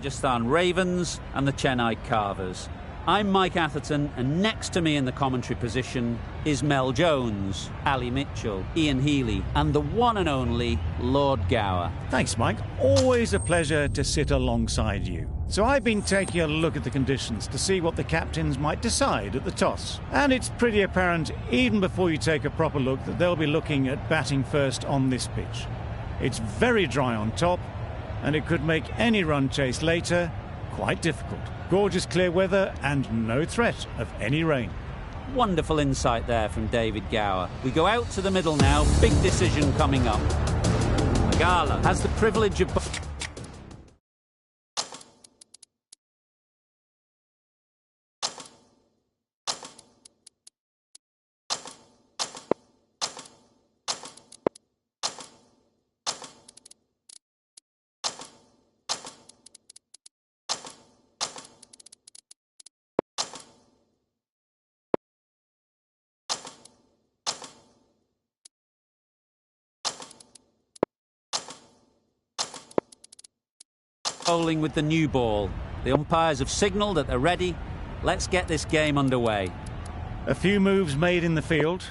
Rajasthan Ravens and the Chennai Carvers. I'm Mike Atherton, and next to me in the commentary position is Mel Jones, Ali Mitchell, Ian Healy, and the one and only Lord Gower. Thanks, Mike. Always a pleasure to sit alongside you. So I've been taking a look at the conditions to see what the captains might decide at the toss. And it's pretty apparent, even before you take a proper look, that they'll be looking at batting first on this pitch. It's very dry on top, and it could make any run chase later quite difficult. Gorgeous clear weather and no threat of any rain. Wonderful insight there from David Gower. We go out to the middle now. Big decision coming up. Magala has the privilege of... bowling with the new ball. The umpires have signalled that they're ready. Let's get this game underway. A few moves made in the field.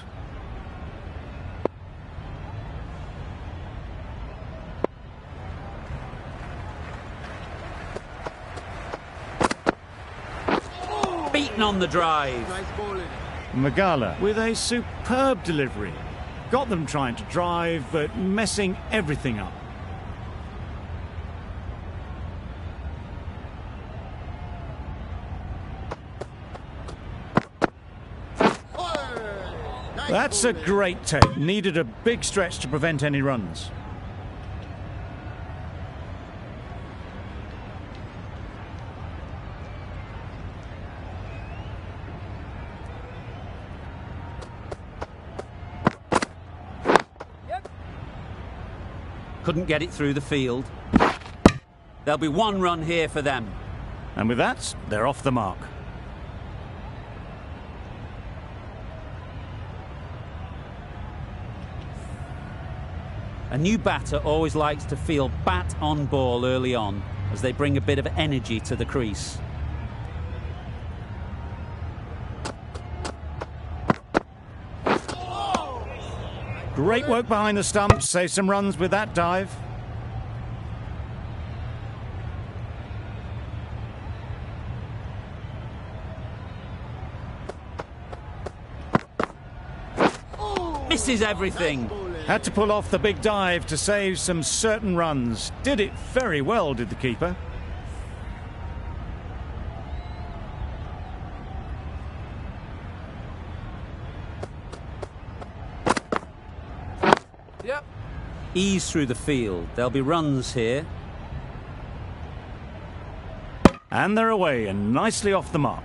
Beaten on the drive. Nice bowling. Magala with a superb delivery. Got them trying to drive, but messing everything up. That's a great take. Needed a big stretch to prevent any runs. Couldn't get it through the field. There'll be one run here for them. And with that, they're off the mark. A new batter always likes to feel bat on ball early on, as they bring a bit of energy to the crease. Great work behind the stumps. Save some runs with that dive. Misses everything. Had to pull off the big dive to save some certain runs. Did it very well, did the keeper. Yep. Ease through the field. There'll be runs here. And they're away and nicely off the mark.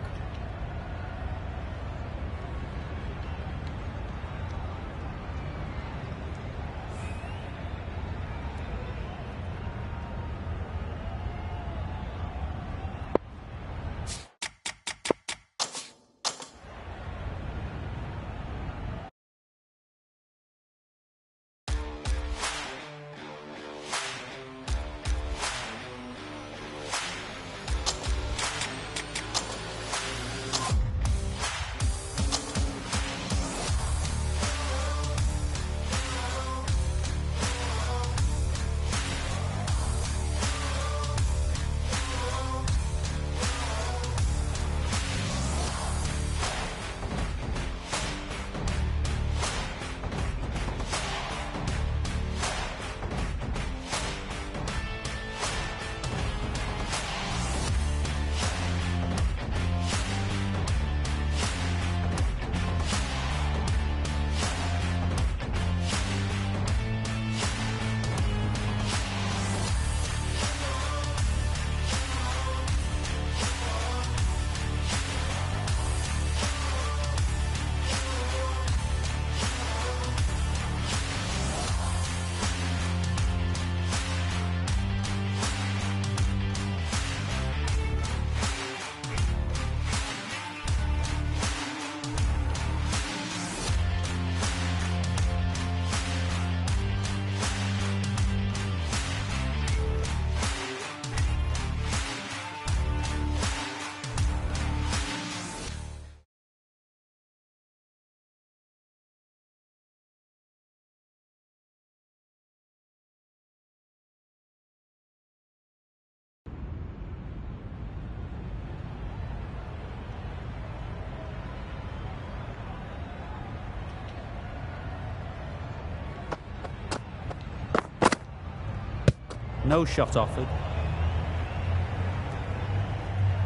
No shot offered.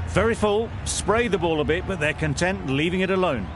Very full, spray the ball a bit, but they're content leaving it alone.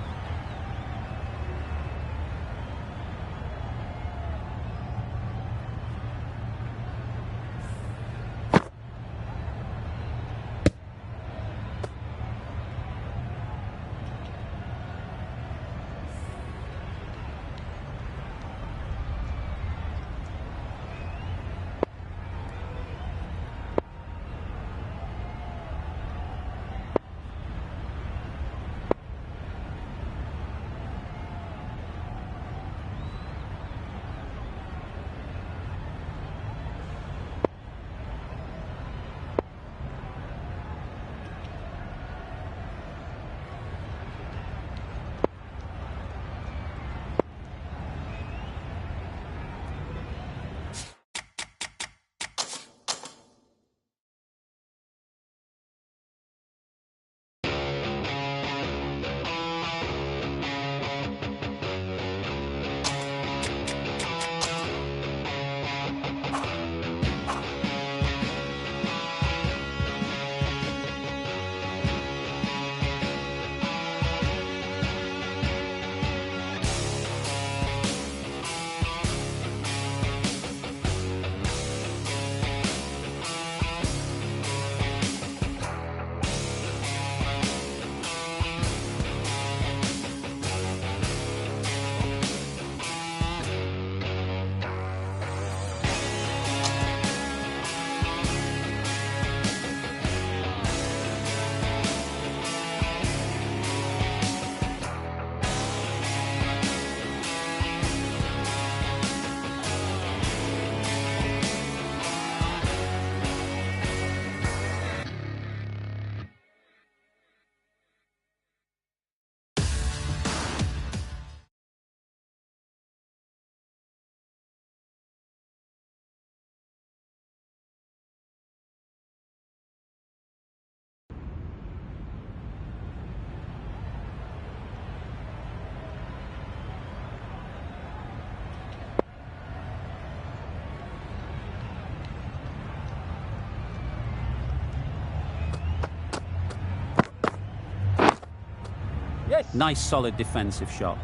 Nice solid defensive shot.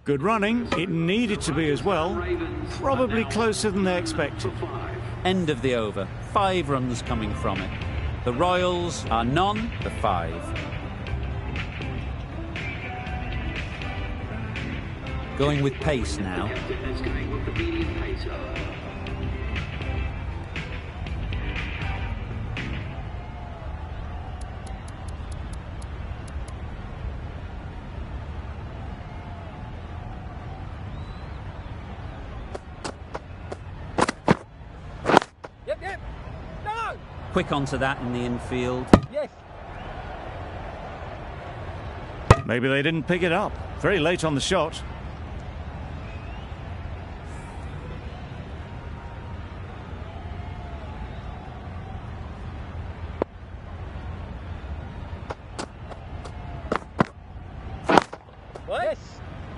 Good running. It needed to be as well. Probably closer than they expected. End of the over. 5 runs coming from it. The Royals are none for 5. Going with pace now. Quick onto that in the infield. Yes. Maybe they didn't pick it up. Very late on the shot. What? Yes.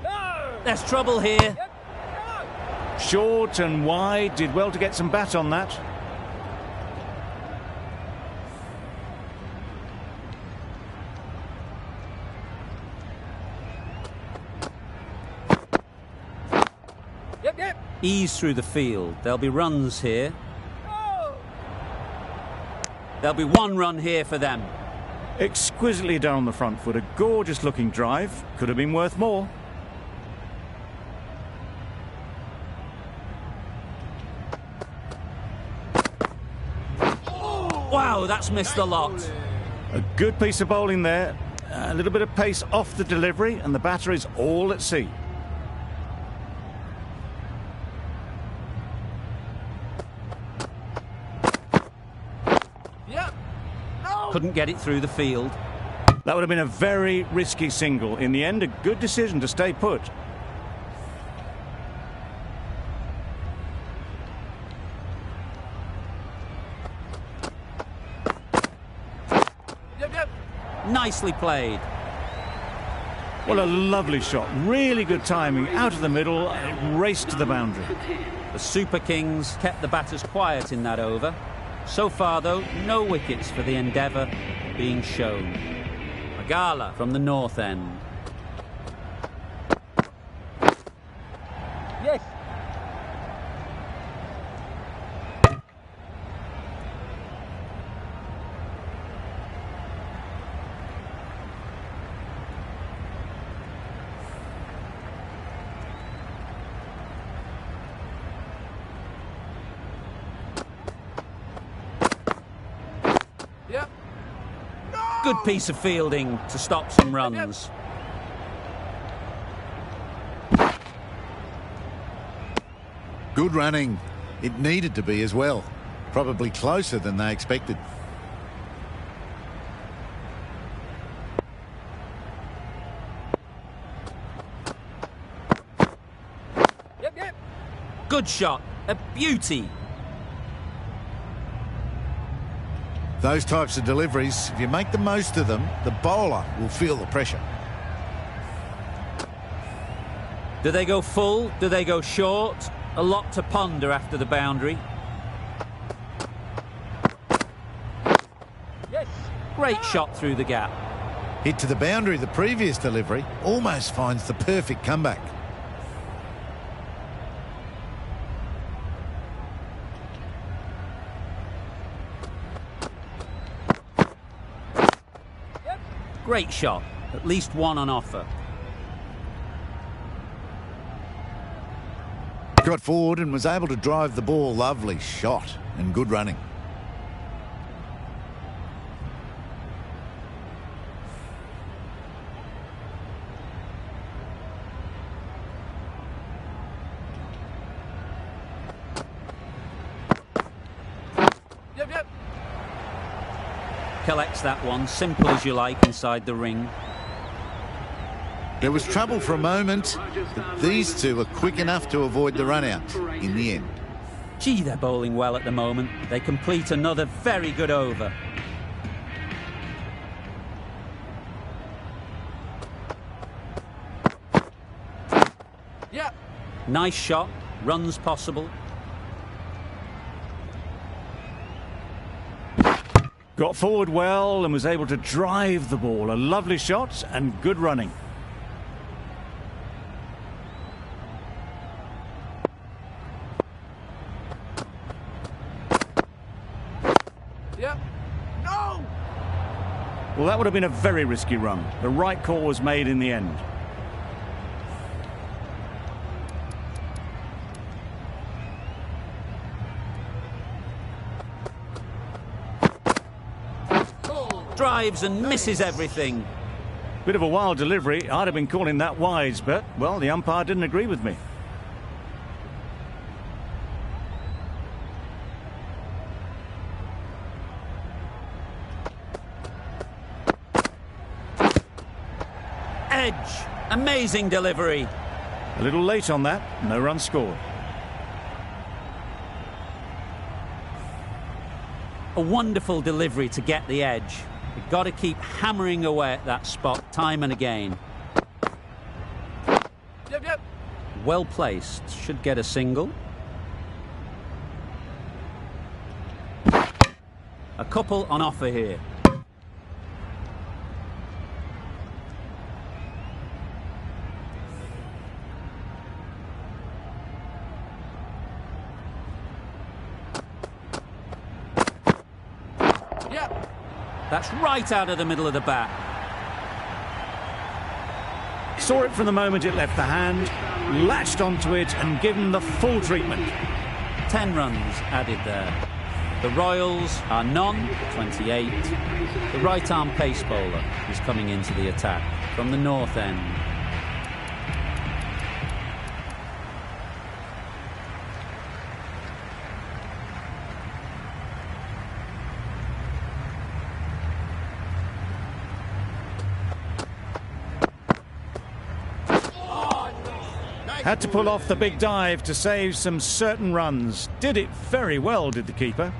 No. There's trouble here. Yep. No. Short and wide. Did well to get some bat on that. Ease through the field. There'll be runs here. Oh. There'll be 1 run here for them. Exquisitely down the front foot. A gorgeous looking drive. Could have been worth more. Wow, that's missed the lot. A good piece of bowling there. A little bit of pace off the delivery, and the batter is all at sea. Couldn't get it through the field. That would have been a very risky single. In the end, a good decision to stay put. Nicely played. Well, a lovely shot. Really good timing. Out of the middle, it raced to the boundary. The Super Kings kept the batters quiet in that over. So far, though, no wickets for the endeavour being shown. Magala from the north end. Yes. Yep. Good piece of fielding to stop some runs. Good running. It needed to be as well. Probably closer than they expected. Yep. Good shot. A beauty. Those types of deliveries, if you make the most of them, the bowler will feel the pressure. Do they go full? Do they go short? A lot to ponder after the boundary. Yes. Great shot through the gap. Hit to the boundary, the previous delivery almost finds the perfect comeback. Great shot. At least one on offer. Got forward and was able to drive the ball. Lovely shot and good running. Yep. Collects that one, simple as you like, inside the ring. There was trouble for a moment, but these two are quick enough to avoid the run out in the end. Gee, they're bowling well at the moment. They complete another very good over. Yep. Nice shot. Runs possible. Got forward well and was able to drive the ball. A lovely shot and good running. Yep. No! Well, that would have been a very risky run. The right call was made in the end. Drives and misses everything. Bit of a wild delivery. I'd have been calling that wise, but, well, the umpire didn't agree with me. Edge. Amazing delivery. A little late on that. No run scored. A wonderful delivery to get the edge. You've got to keep hammering away at that spot time and again. Yep. Well placed. Should get a single. A couple on offer here. Yep. That's right out of the middle of the bat. Saw it from the moment it left the hand, latched onto it and given the full treatment. 10 runs added there. The Royals are none, 28. The right-arm pace bowler is coming into the attack from the north end. Had to pull off the big dive to save some certain runs. Did it very well, did the keeper.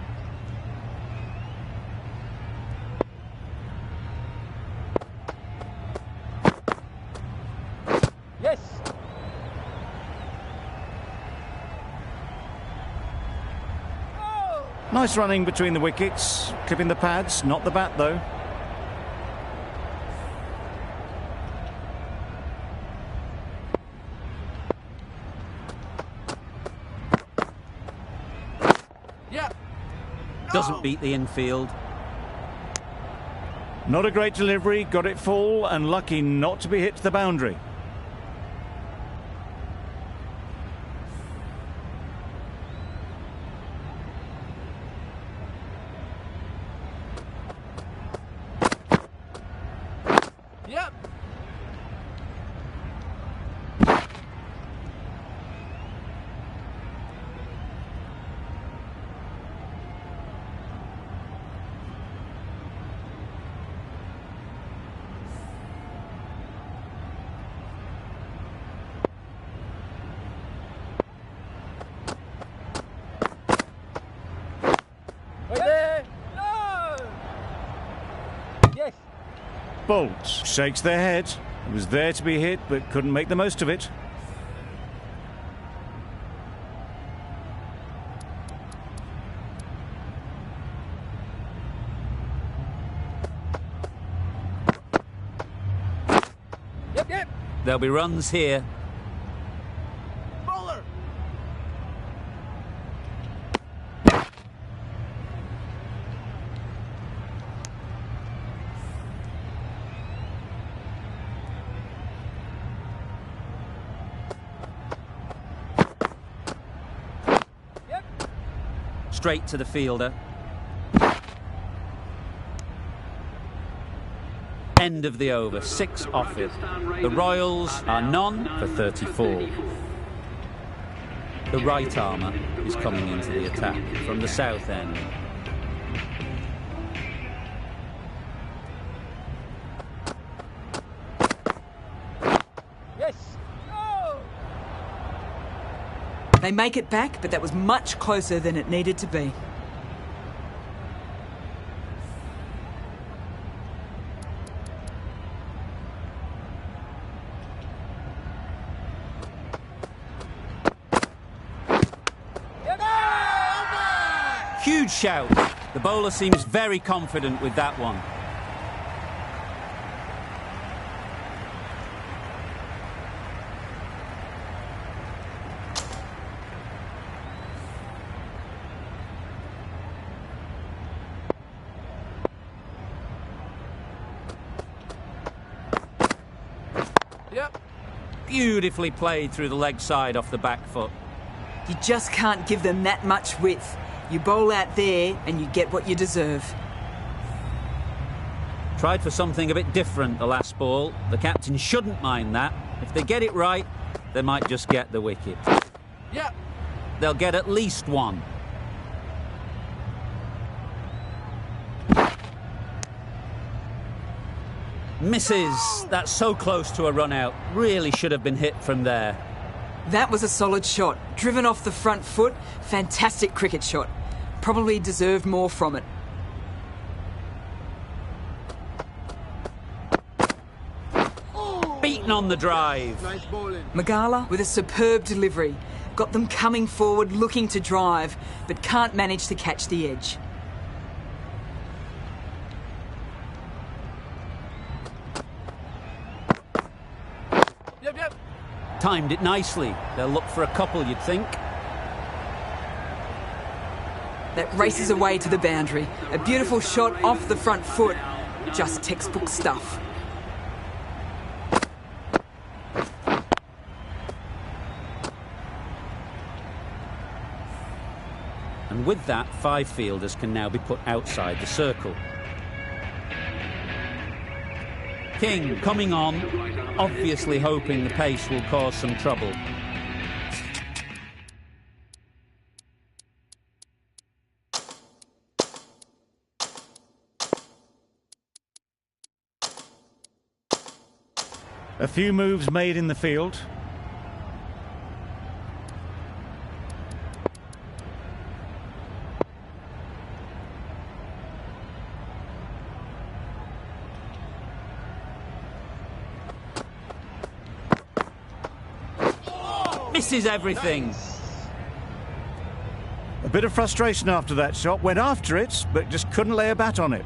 Nice running between the wickets, clipping the pads, not the bat though. Yeah. Doesn't beat the infield. Not a great delivery, got it full and lucky not to be hit to the boundary. Yep. Right there. No. Yes. Bolt shakes their head. It was there to be hit but couldn't make the most of it. Yep, yep. There'll be runs here. Bowler. Yep. Straight to the fielder. End of the over, 6 off it. The Royals are none for 34. The right armour is coming into the attack from the south end. Yes. No. They make it back, but that was much closer than it needed to be. Huge shout. The bowler seems very confident with that one. Yep. Beautifully played through the leg side off the back foot. You just can't give them that much width. You bowl out there and you get what you deserve. Tried for something a bit different the last ball. The captain shouldn't mind that. If they get it right, they might just get the wicket. Yep. They'll get at least one. Misses. That's so close to a run out. Really should have been hit from there. That was a solid shot. Driven off the front foot. Fantastic cricket shot. Probably deserved more from it. Beaten on the drive. Nice bowling. Magala with a superb delivery. Got them coming forward looking to drive, but can't manage to catch the edge. Yep, yep. Timed it nicely. They'll look for a couple, you'd think. That races away to the boundary. A beautiful shot off the front foot. Just textbook stuff. And with that, 5 fielders can now be put outside the circle. King coming on, obviously hoping the pace will cause some trouble. A few moves made in the field. Nice. Misses everything. A bit of frustration after that shot. Went after it, but just couldn't lay a bat on it.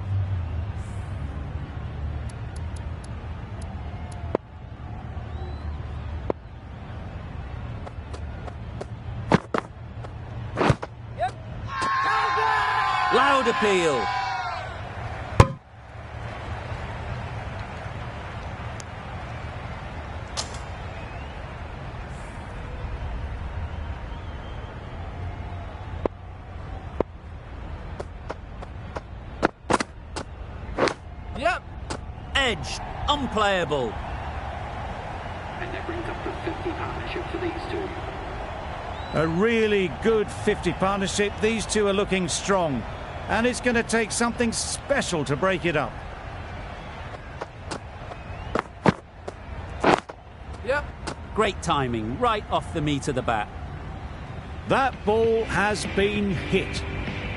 Loud appeal. Yep. Edged. Unplayable. And that brings up the 50 partnership for these two. A really good 50 partnership. These two are looking strong. And it's going to take something special to break it up. Yep. Great timing, right off the meat of the bat. That ball has been hit.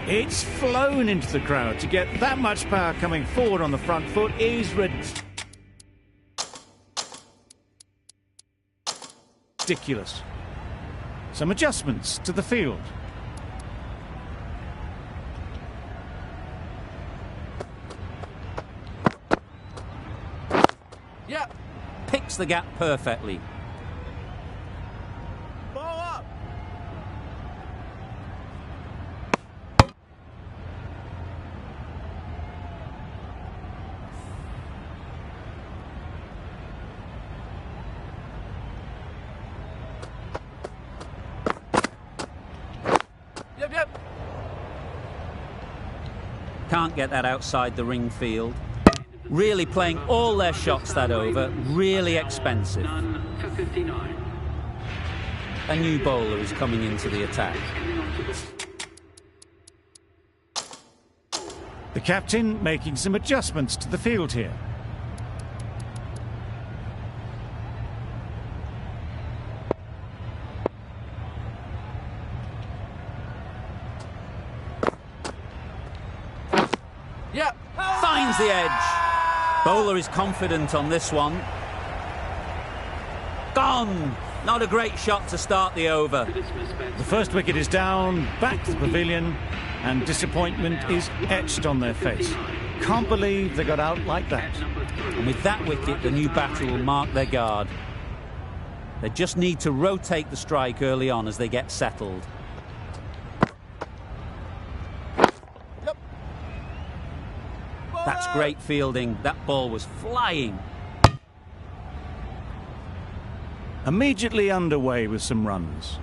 It's flown into the crowd. To get that much power coming forward on the front foot is ridiculous. Some adjustments to the field. Yep. Picks the gap perfectly. Ball up. Yep, yep. Can't get that outside the ring field. Really playing all their shots that over. Really expensive. None for 59. A new bowler is coming into the attack. The captain making some adjustments to the field here. Yep. Finds the edge. Bowler is confident on this one. Gone. Not a great shot to start the over. The first wicket is down, back to the pavilion, and disappointment is etched on their face. Can't believe they got out like that. And with that wicket, the new batter will mark their guard. They just need to rotate the strike early on as they get settled. Yep. That's great fielding. That ball was flying. Immediately underway with some runs.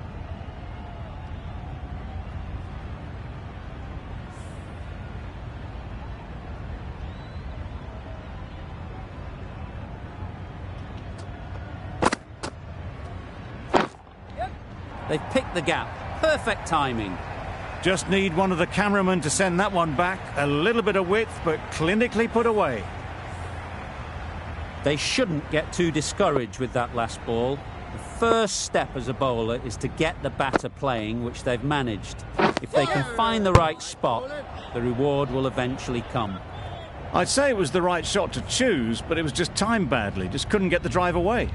They've picked the gap. Perfect timing. Just need one of the cameramen to send that one back. A little bit of width, but clinically put away. They shouldn't get too discouraged with that last ball. The first step as a bowler is to get the batter playing, which they've managed. If they can find the right spot, the reward will eventually come. I'd say it was the right shot to choose, but it was just timed badly. Just couldn't get the drive away.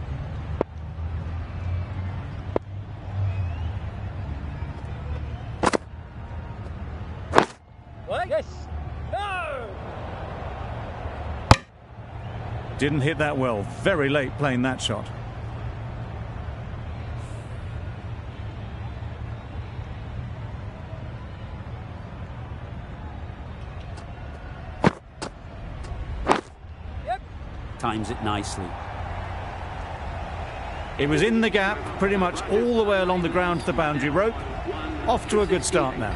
What? Yes. No. Didn't hit that well. Very late playing that shot. Yep. Times it nicely. It was in the gap, pretty much all the way along the ground to the boundary rope. Off to a good start now.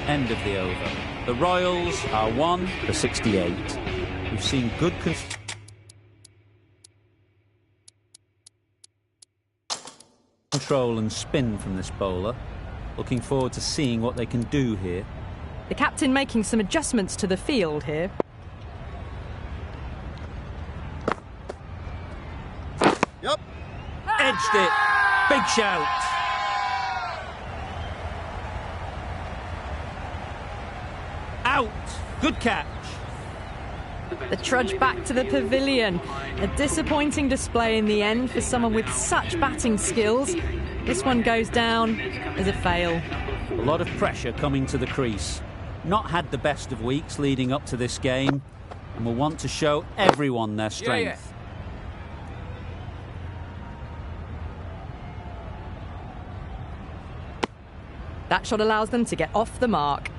End of the over. The Royals are 1 for 68. We've seen good control and spin from this bowler. Looking forward to seeing what they can do here. The captain making some adjustments to the field here. Yep. Edged it. Big shout. Out. Good catch. The trudge back to the pavilion. A disappointing display in the end for someone with such batting skills. This one goes down as a fail. A lot of pressure coming to the crease. Not had the best of weeks leading up to this game, and will want to show everyone their strength. That shot allows them to get off the mark.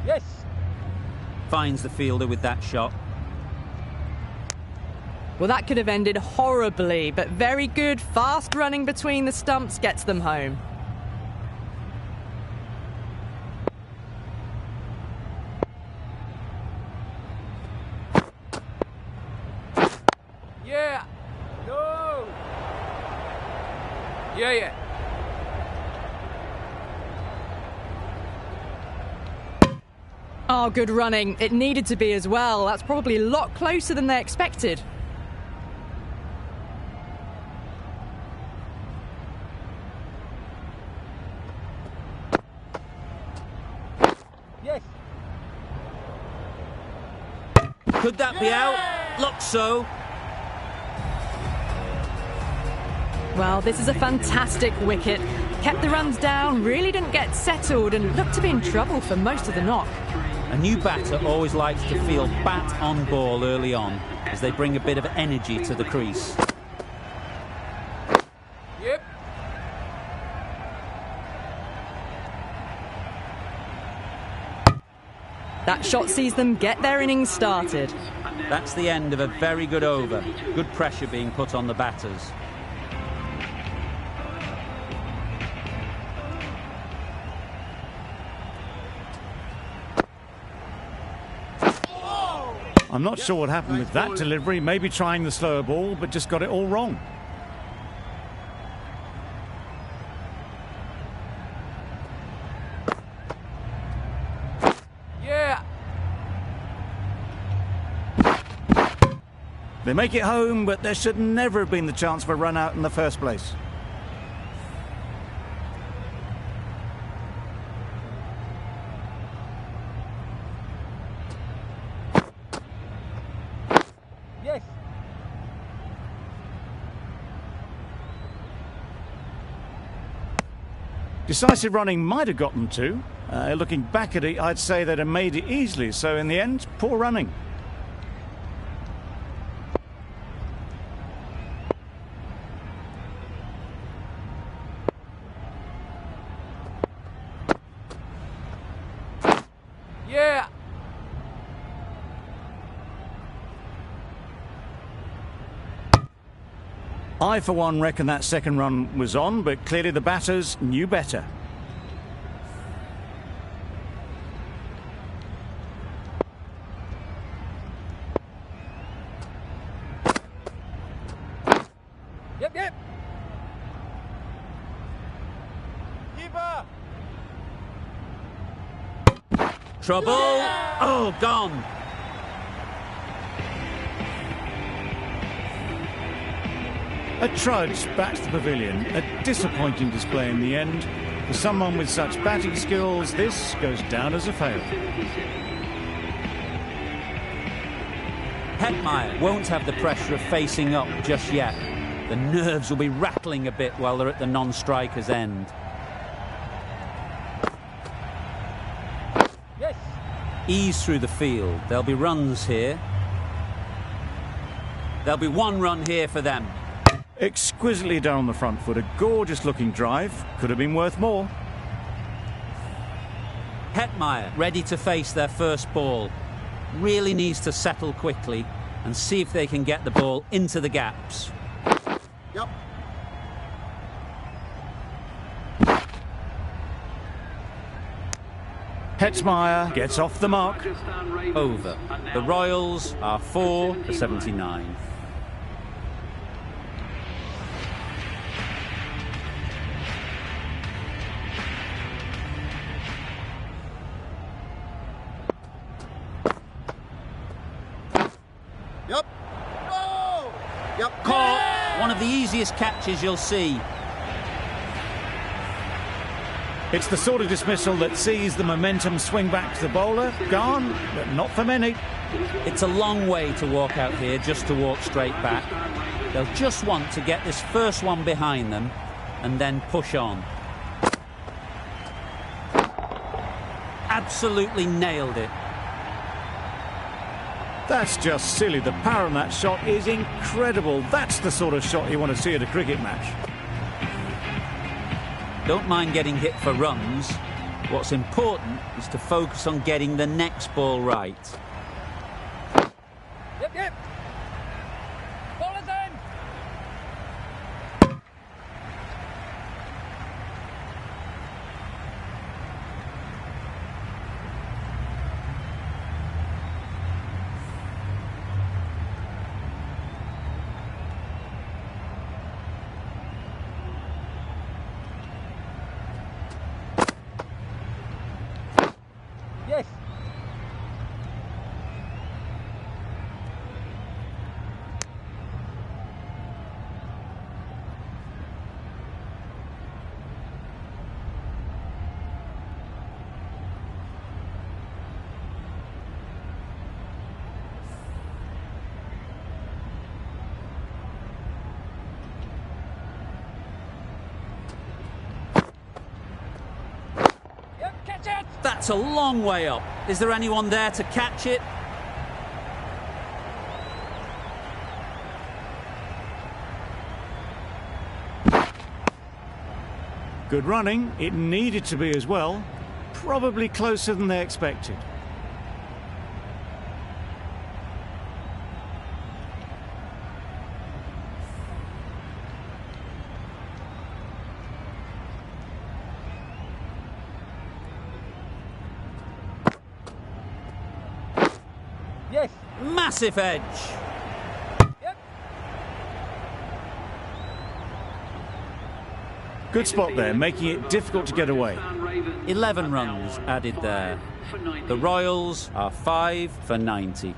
Yes. Finds the fielder with that shot. Well, that could have ended horribly, but very good, fast running between the stumps gets them home. Yeah. No. Yeah. Oh, good running. It needed to be as well. That's probably a lot closer than they expected. Yes. Could that be out? Looks so. Well, this is a fantastic wicket. Kept the runs down, really didn't get settled, and looked to be in trouble for most of the knock. A new batter always likes to feel bat on ball early on, as they bring a bit of energy to the crease. Yep. That shot sees them get their innings started. That's the end of a very good over. Good pressure being put on the batters. I'm not sure what happened with that delivery. Maybe trying the slower ball, but just got it all wrong. Yeah. They make it home, but there should never have been the chance for a run out in the first place. Yes. Decisive running might have got them to. Looking back at it, I'd say they'd have made it easily. So in the end, poor running. Yeah. I, for one, reckon that second run was on, but clearly the batters knew better. Yep. Keeper. Trouble. Oh, gone. A trudge back to the pavilion. A disappointing display in the end. For someone with such batting skills, this goes down as a fail. Hetmeyer won't have the pressure of facing up just yet. The nerves will be rattling a bit while they're at the non-striker's end. Yes. Ease through the field. There'll be runs here. There'll be one run here for them. Exquisitely done on the front foot. A gorgeous looking drive. Could have been worth more. Hetmeyer ready to face their first ball. Really needs to settle quickly and see if they can get the ball into the gaps. Yep. Hetmeyer gets off the mark. Over. The Royals are 4 for 79. Yep. Oh. Yep. Caught. One of the easiest catches you'll see. It's the sort of dismissal that sees the momentum swing back to the bowler. Gone, but not for many. It's a long way to walk out here just to walk straight back. They'll just want to get this first one behind them and then push on. Absolutely nailed it. That's just silly. The power on that shot is incredible. That's the sort of shot you want to see at a cricket match. Don't mind getting hit for runs. What's important is to focus on getting the next ball right. Yep, yep. Bowler's in. Yes. Yep, catch it. That's a long way up. Is there anyone there to catch it? Good running. It needed to be as well. Probably closer than they expected. Yes. Massive edge. Yep. Good spot there, making it difficult to get away. 11 runs added there. The Royals are 5 for 90.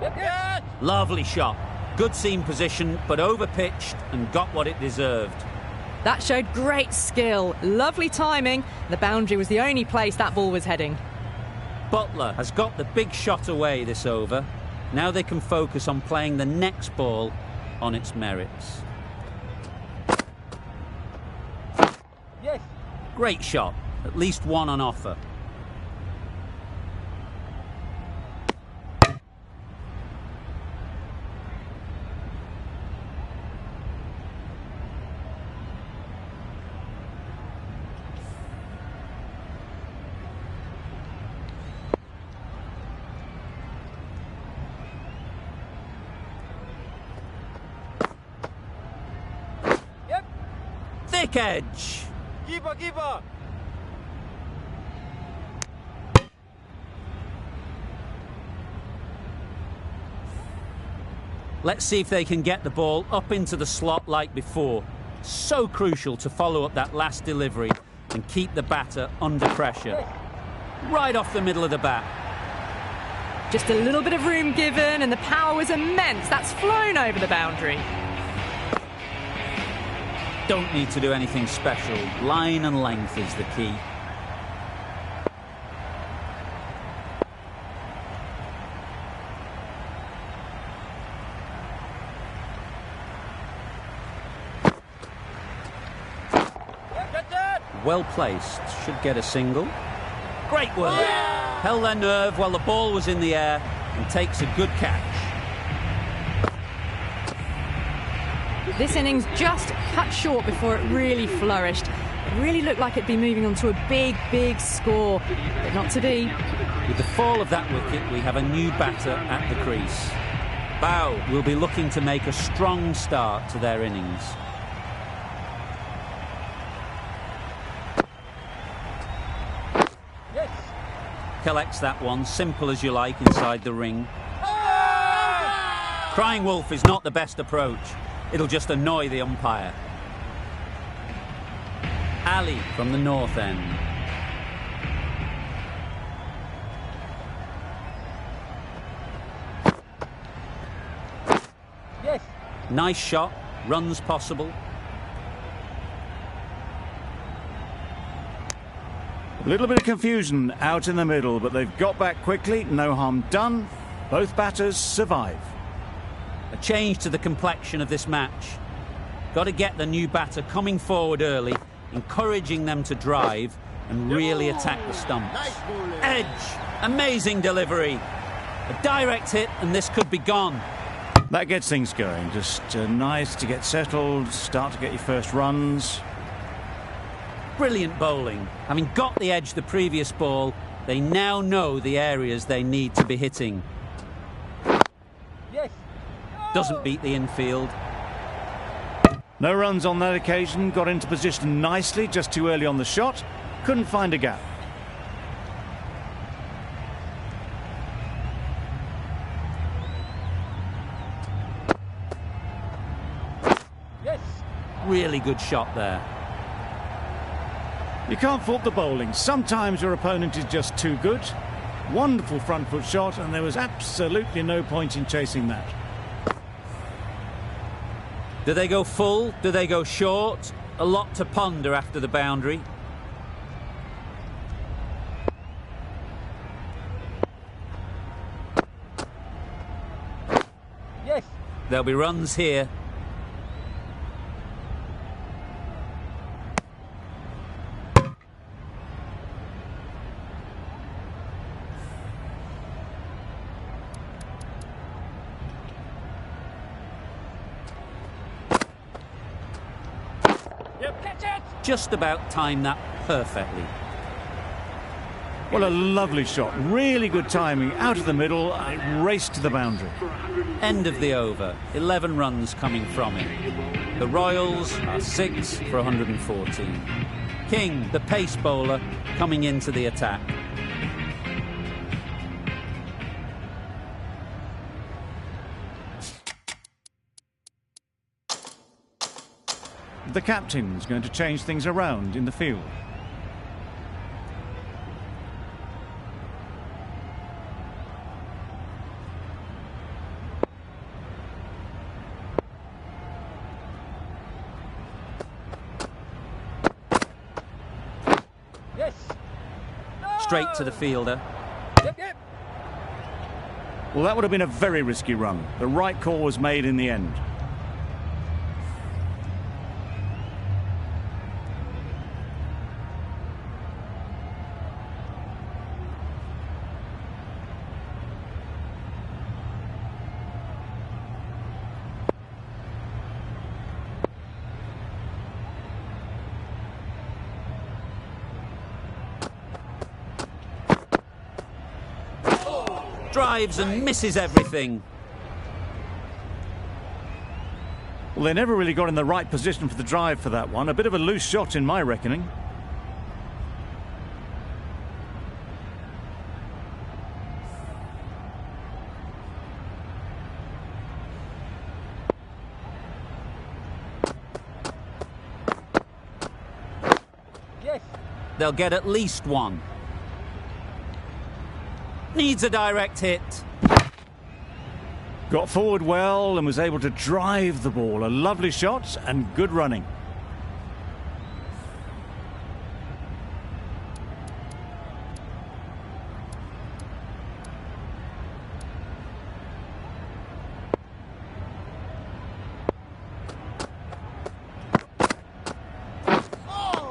Yep, yep. Lovely shot. Good seam position, but over-pitched and got what it deserved. That showed great skill. Lovely timing. The boundary was the only place that ball was heading. Butler has got the big shot away this over. Now they can focus on playing the next ball on its merits. Yes. Great shot. At least one on offer. Yep. Thick edge. Keeper, keeper. Let's see if they can get the ball up into the slot like before. So crucial to follow up that last delivery and keep the batter under pressure. Right off the middle of the bat. Just a little bit of room given and the power was immense. That's flown over the boundary. Don't need to do anything special. Line and length is the key. Well placed. Should get a single. Great work. Yeah! Held their nerve while the ball was in the air and takes a good catch. This innings just cut short before it really flourished. It really looked like it'd be moving on to a big, big score, but not to be. With the fall of that wicket, we have a new batter at the crease. Bow will be looking to make a strong start to their innings. Yes. Collects that one, simple as you like, inside the ring. Crying wolf is not the best approach. It'll just annoy the umpire. Ali from the north end. Yes. Nice shot, runs possible. A little bit of confusion out in the middle, but they've got back quickly, no harm done. Both batters survive. A change to the complexion of this match. Got to get the new batter coming forward early, encouraging them to drive and really attack the stumps. Edge, amazing delivery. A direct hit and this could be gone. That gets things going. Just nice to get settled, start to get your first runs. Brilliant bowling. Having got the edge the previous ball, they now know the areas they need to be hitting. Yes. Doesn't beat the infield. No runs on that occasion, got into position nicely, just too early on the shot. Couldn't find a gap. Yes. Really good shot there. You can't fault the bowling. Sometimes your opponent is just too good. Wonderful front foot shot, and there was absolutely no point in chasing that. Do they go full? Do they go short? A lot to ponder after the boundary. Yes. There'll be runs here. Catch it. Just about timed that perfectly. Well, a lovely shot. Really good timing. Out of the middle, and it raced to the boundary. End of the over. 11 runs coming from it. The Royals are 6 for 114. King, the pace bowler, coming into the attack. The captain's going to change things around in the field. Yes. Straight to the fielder. Yep, yep. Well, that would have been a very risky run. The right call was made in the end. Drives and misses everything. Well, they never really got in the right position for the drive for that one. A bit of a loose shot in my reckoning. Yes. They'll get at least one. Needs a direct hit. Got forward well and was able to drive the ball. A lovely shot and good running.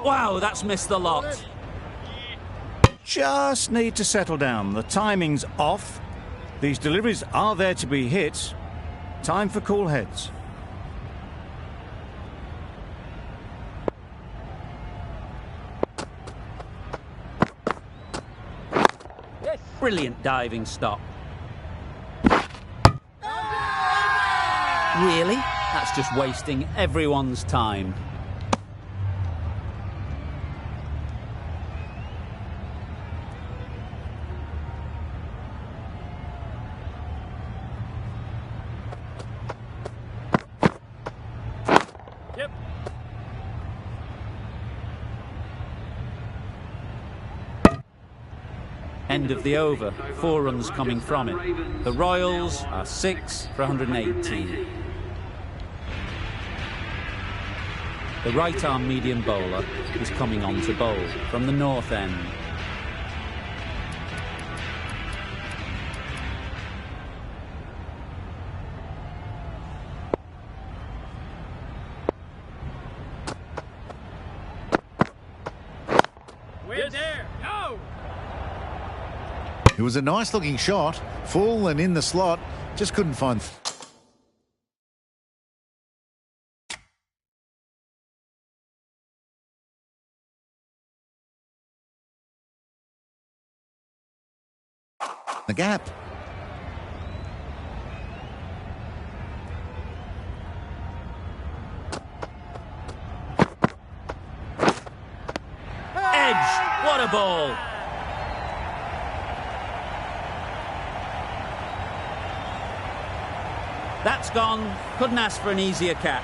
Wow, that's missed the lot. Just need to settle down. The timing's off. These deliveries are there to be hit. Time for cool heads. Yes. Brilliant diving stop. Really? That's just wasting everyone's time. Yep. End of the over. 4 runs coming from it. The Royals are 6 for 118. The right-arm medium bowler is coming on to bowl from the north end. We're there. No. It was a nice looking shot, full and in the slot, just couldn't find. The gap. Edge! What a ball! That's gone. Couldn't ask for an easier catch.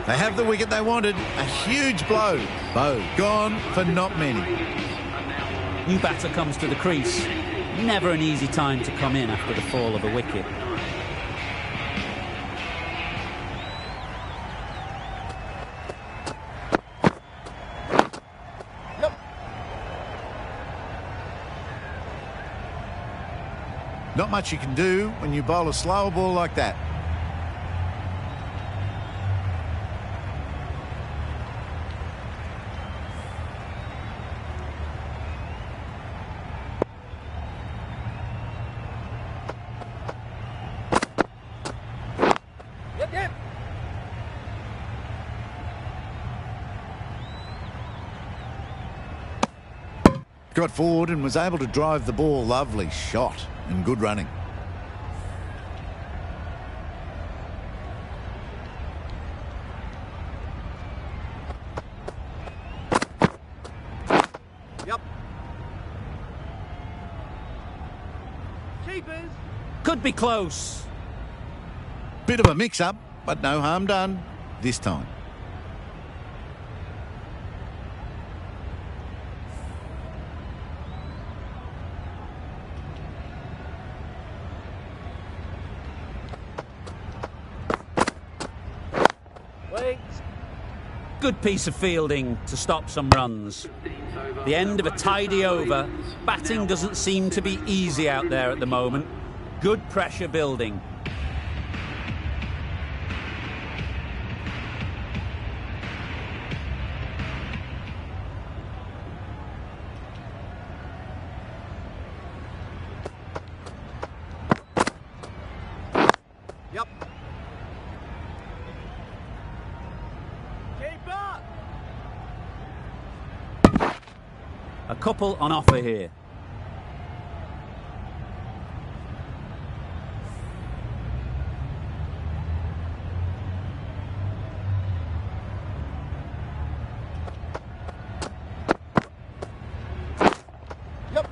They have the wicket they wanted. A huge blow. Bow gone for not many. New batter comes to the crease. Never an easy time to come in after the fall of a wicket. Not much you can do when you bowl a slower ball like that. Yep. Got forward and was able to drive the ball. Lovely shot and good running. Yep. Keepers. Could be close. Bit of a mix-up, but no harm done this time. Wait. Good piece of fielding to stop some runs. The end of a tidy over. Batting doesn't seem to be easy out there at the moment. Good pressure building. Yep. Keeper. A couple on offer here. Yep.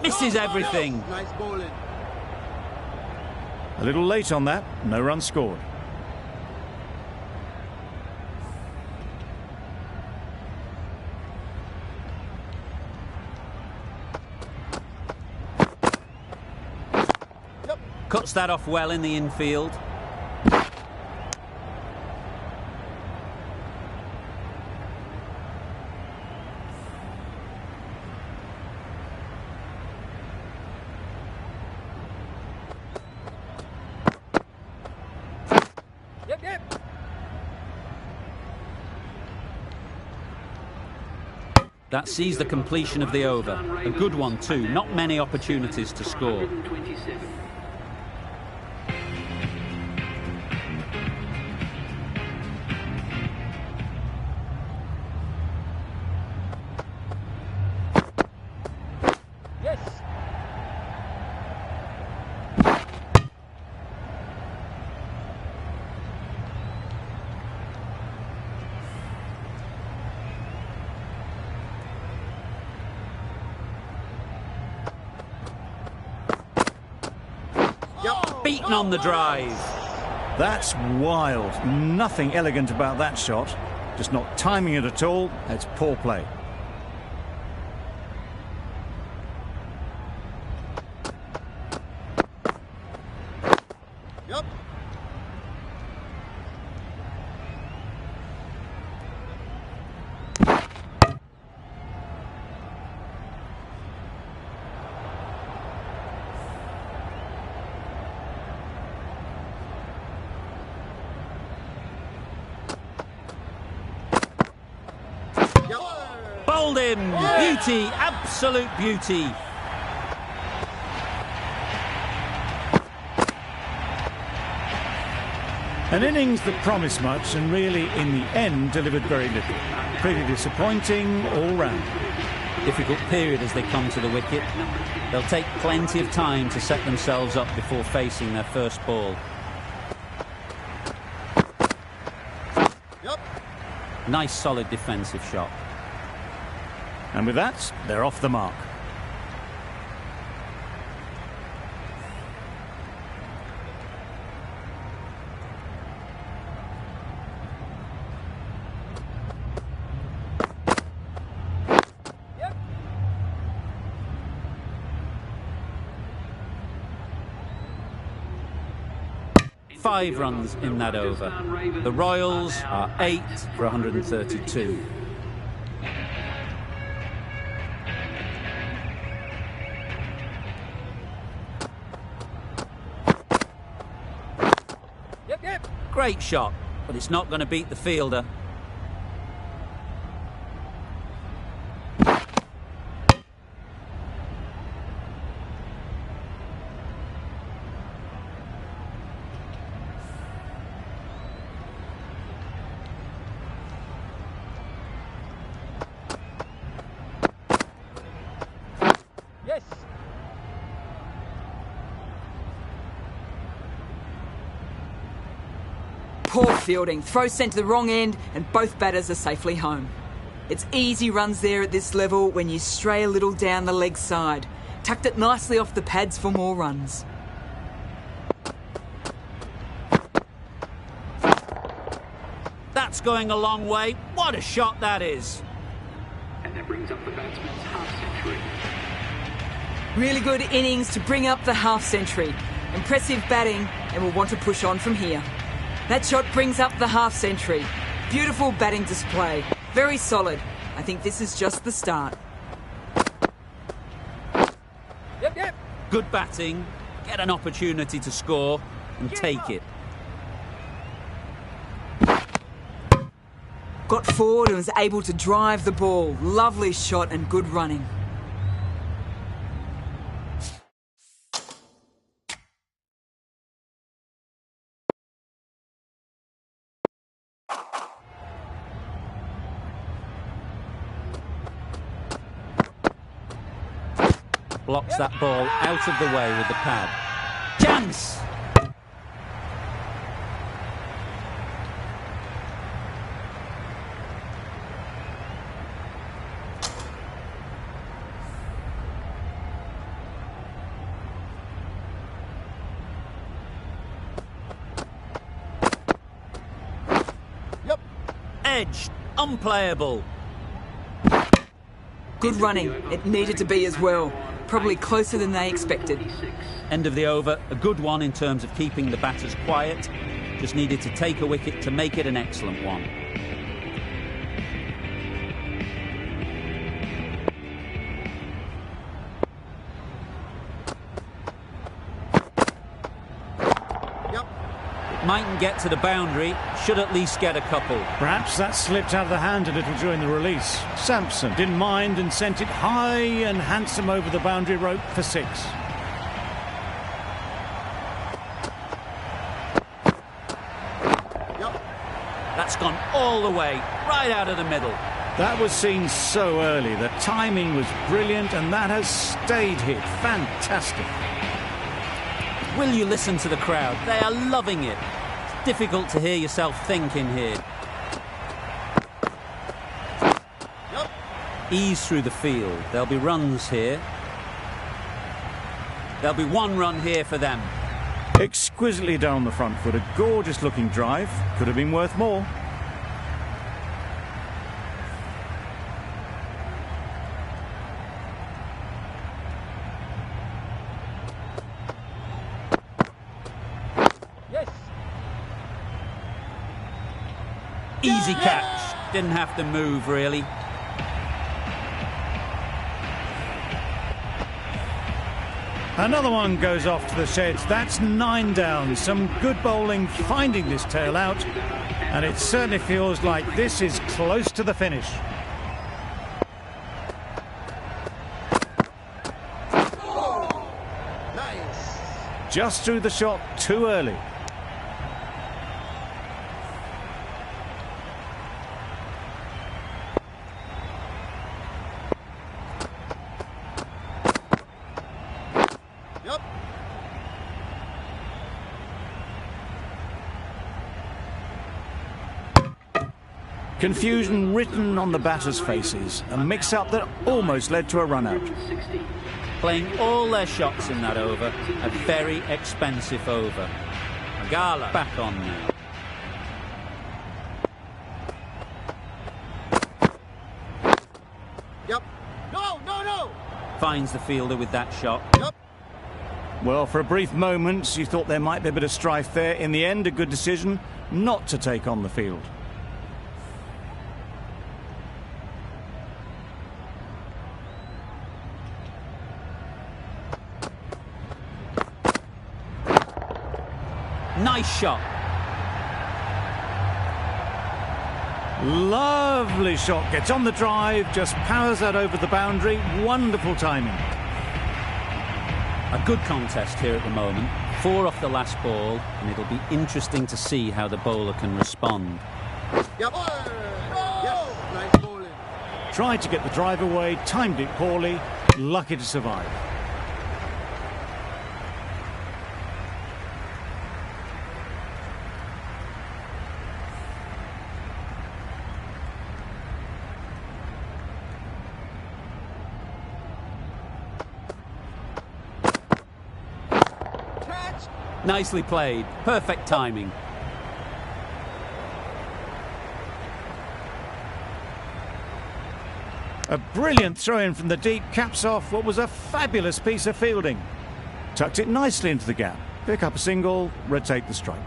Misses everything. Nice bowling. A little late on that. No runs scored. Cuts that off well in the infield. Yep. That sees the completion of the over. A good one too. Not many opportunities to score. 127. beaten on the drive. That's wild. Nothing elegant about that shot. Just not timing it at all. It's poor play. Yep. Bowled in. Beauty, absolute beauty. An innings that promised much and really, in the end, delivered very little. Pretty disappointing all round. Difficult period as they come to the wicket. They'll take plenty of time to set themselves up before facing their first ball. Yep. Nice solid defensive shot. And with that, they're off the mark. Yep. 5 runs in that over. The Royals are 8 for 132. Yep. Great shot, but it's not going to beat the fielder. Yes. Poor fielding. Throw sent to the wrong end and both batters are safely home. It's easy runs there at this level when you stray a little down the leg side. Tucked it nicely off the pads for more runs. That's going a long way. What a shot that is. And that brings up the batsman's half-century. Really good innings to bring up the half-century. Impressive batting and will want to push on from here. That shot brings up the half-century. Beautiful batting display. Very solid. I think this is just the start. Yep. Good batting, get an opportunity to score and take it. Got forward and was able to drive the ball. Lovely shot and good running. Blocks that ball out of the way with the pad. Chance! Yep. Edged, unplayable. Good running. It needed to be as well. Probably closer than they expected. End of the over, a good one in terms of keeping the batters quiet. Just needed to take a wicket to make it an excellent one. Yep. Mightn't get to the boundary, should at least get a couple. Perhaps that slipped out of the hand a little during the release. Sampson didn't mind and sent it high and handsome over the boundary rope for 6. Yep. That's gone all the way, right out of the middle. That was seen so early. The timing was brilliant and that has stayed hit. Fantastic. Will you listen to the crowd? They are loving it. It's difficult to hear yourself think in here. Yep. Ease through the field. There'll be runs here. There'll be 1 run here for them. Exquisitely done on the front foot. A gorgeous looking drive. Could have been worth more. Easy catch. Didn't have to move, really. Another one goes off to the sheds. That's 9 down. Some good bowling finding this tail out. And it certainly feels like this is close to the finish. Nice. Just threw the shot too early. Yep. Confusion written on the batters' faces. A mix-up that almost led to a run-out. Playing all their shots in that over. A very expensive over. Magala back on now. Yep. No. Finds the fielder with that shot. Yep. Well, for a brief moment, you thought there might be a bit of strife there. In the end, a good decision not to take on the field. Nice shot. Lovely shot. Gets on the drive, just powers that over the boundary. Wonderful timing. A good contest here at the moment. 4 off the last ball, and it'll be interesting to see how the bowler can respond. Yep. Yes. Nice bowling. Tried to get the drive away, timed it poorly, lucky to survive. Nicely played. Perfect timing. A brilliant throw-in from the deep caps off what was a fabulous piece of fielding. Tucked it nicely into the gap. Pick up a single, rotate the strike.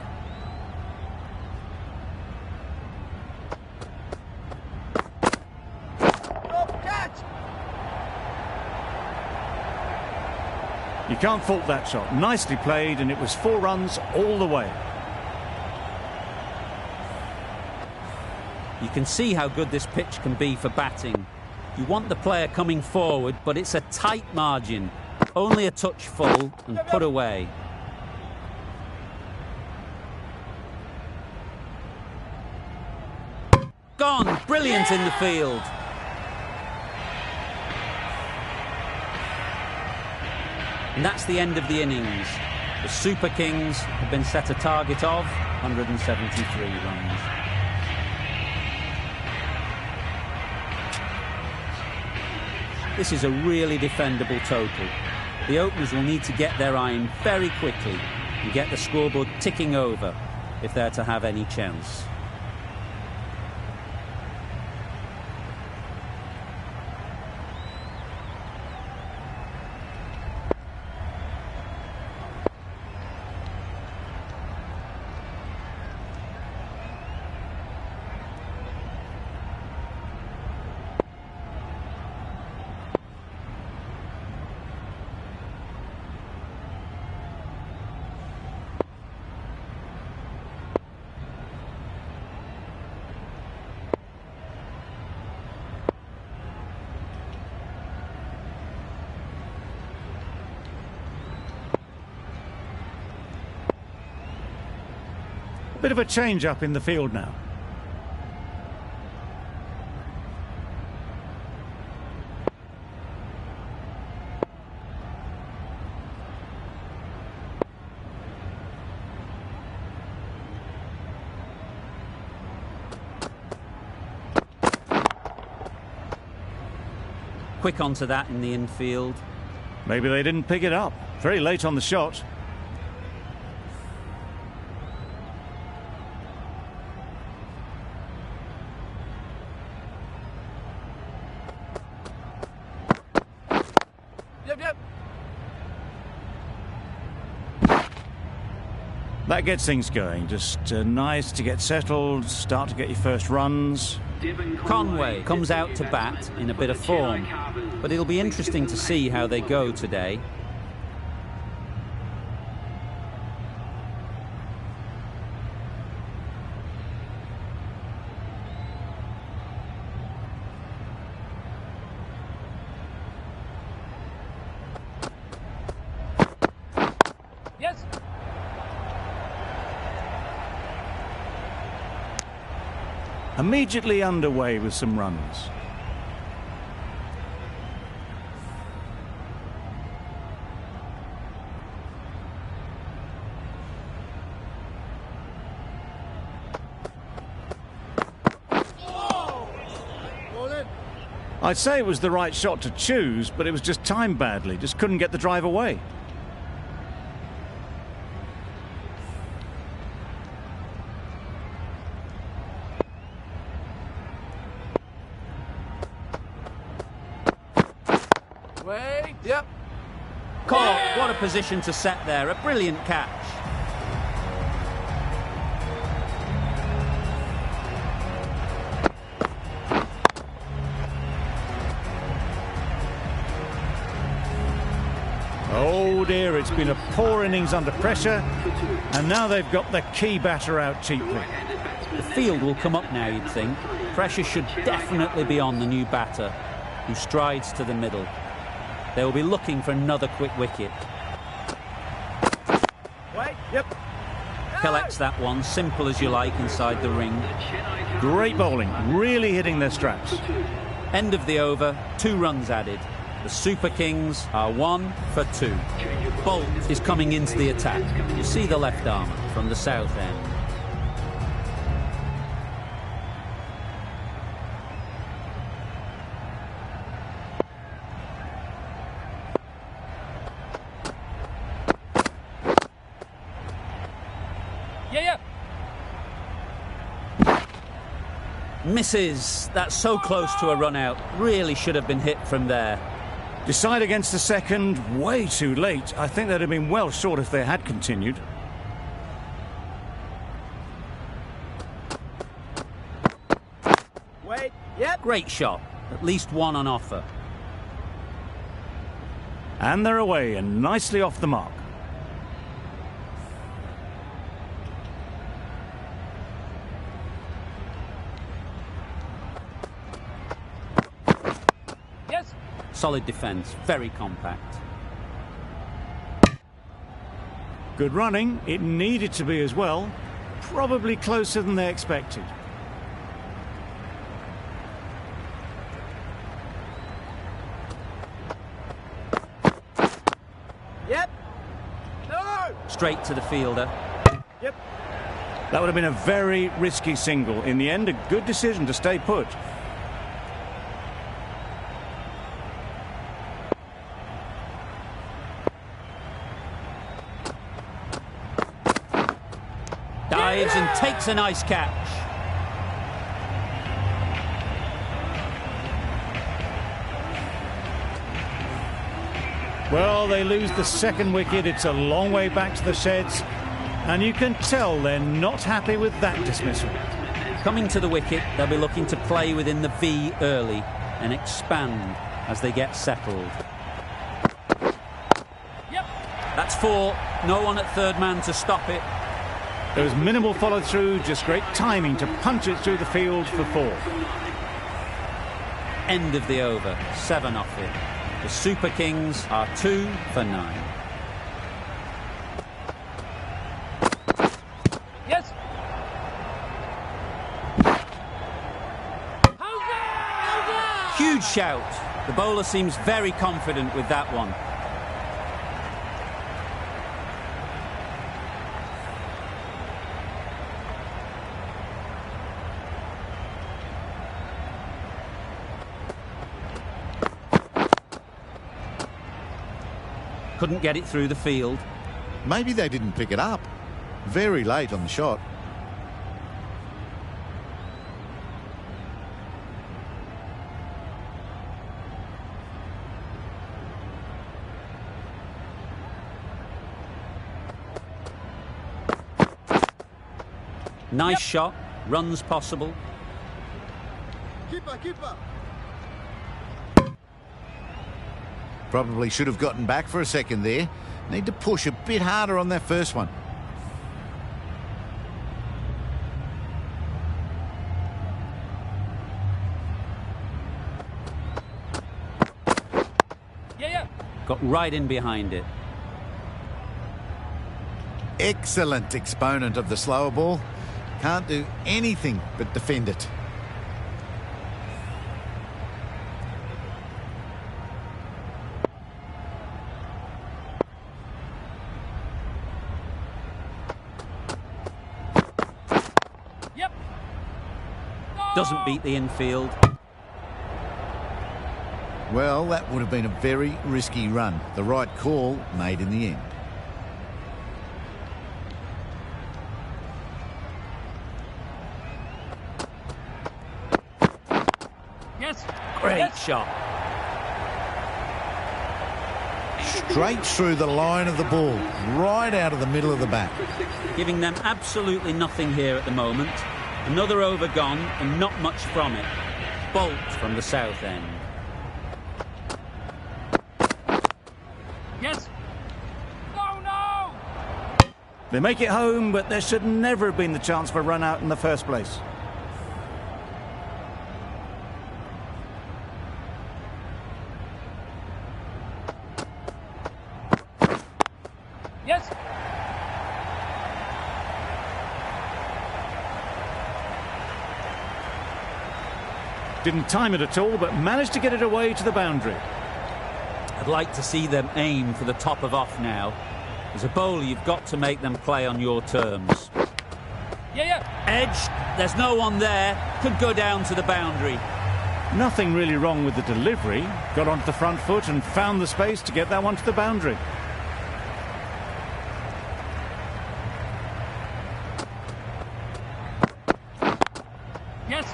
You can't fault that shot. Nicely played, and it was 4 runs all the way. You can see how good this pitch can be for batting. You want the player coming forward, but it's a tight margin. Only a touch full and put away. Gone. Brilliant in the field. And that's the end of the innings. The Super Kings have been set a target of 173 runs. This is a really defendable total. The openers will need to get their iron very quickly and get the scoreboard ticking over if they're to have any chance. Bit of a change-up in the field now. Quick onto that in the infield. Maybe they didn't pick it up. Very late on the shot. Yep. That gets things going. Just nice to get settled, start to get your first runs. Conway comes out to bat in a bit of form, but it'll be interesting to see how they go today. Yes. Immediately underway with some runs. I'd say it was the right shot to choose, but it was just timed badly. Just couldn't get the drive away. Wait. Yep. Caught. What a position to set there. A brilliant catch. Oh dear, it's been a poor innings under pressure, and now they've got the key batter out cheaply. The field will come up now, you'd think. Pressure should definitely be on the new batter, who strides to the middle. They will be looking for another quick wicket. Wait. Yep. Collects that one, simple as you like, inside the ring. Great bowling, really hitting their straps. End of the over, 2 runs added. The Super Kings are 1 for 2. Bolt is coming into the attack. You see the left armour from the south end. Yeah. Misses. That's so close to a run out. Really should have been hit from there. Decide against the second, way too late. I think they'd have been well short if they had continued. Wait. Yep. Great shot. At least one on offer. And they're away and nicely off the mark. Yes. Solid defence. Very compact. Good running. It needed to be as well. Probably closer than they expected. Yep. No. Straight to the fielder. Yep. That would have been a very risky single. In the end, a good decision to stay put. Dives and takes a nice catch. Well, they lose the second wicket. It's a long way back to the sheds. And you can tell they're not happy with that dismissal. Coming to the wicket, they'll be looking to play within the V early and expand as they get settled. Yep. That's 4. No one at third man to stop it. There was minimal follow-through, just great timing to punch it through the field for 4. End of the over. 7 off it. The Super Kings are 2 for 9. Yes. Huge shout. The bowler seems very confident with that one. Couldn't get it through the field. Maybe they didn't pick it up. Very late on the shot. Nice shot, runs possible. Keeper, keeper. Probably should have gotten back for a second there. Need to push a bit harder on that first one. Yeah. Got right in behind it. Excellent exponent of the slower ball. Can't do anything but defend it. Yep. Doesn't beat the infield. Well, that would have been a very risky run. The right call made in the end. Yes. Great Yes. shot. Straight through the line of the ball, right out of the middle of the bat. Giving them absolutely nothing here at the moment. Another over gone and not much from it. Bolt from the south end. Yes. No. They make it home, but there should never have been the chance for a run out in the first place. Yes. Didn't time it at all, but managed to get it away to the boundary. I'd like to see them aim for the top of off now. As a bowler, you've got to make them play on your terms. Yeah. Edge, there's no one there. Could go down to the boundary. Nothing really wrong with the delivery. Got onto the front foot and found the space to get that one to the boundary. Yes.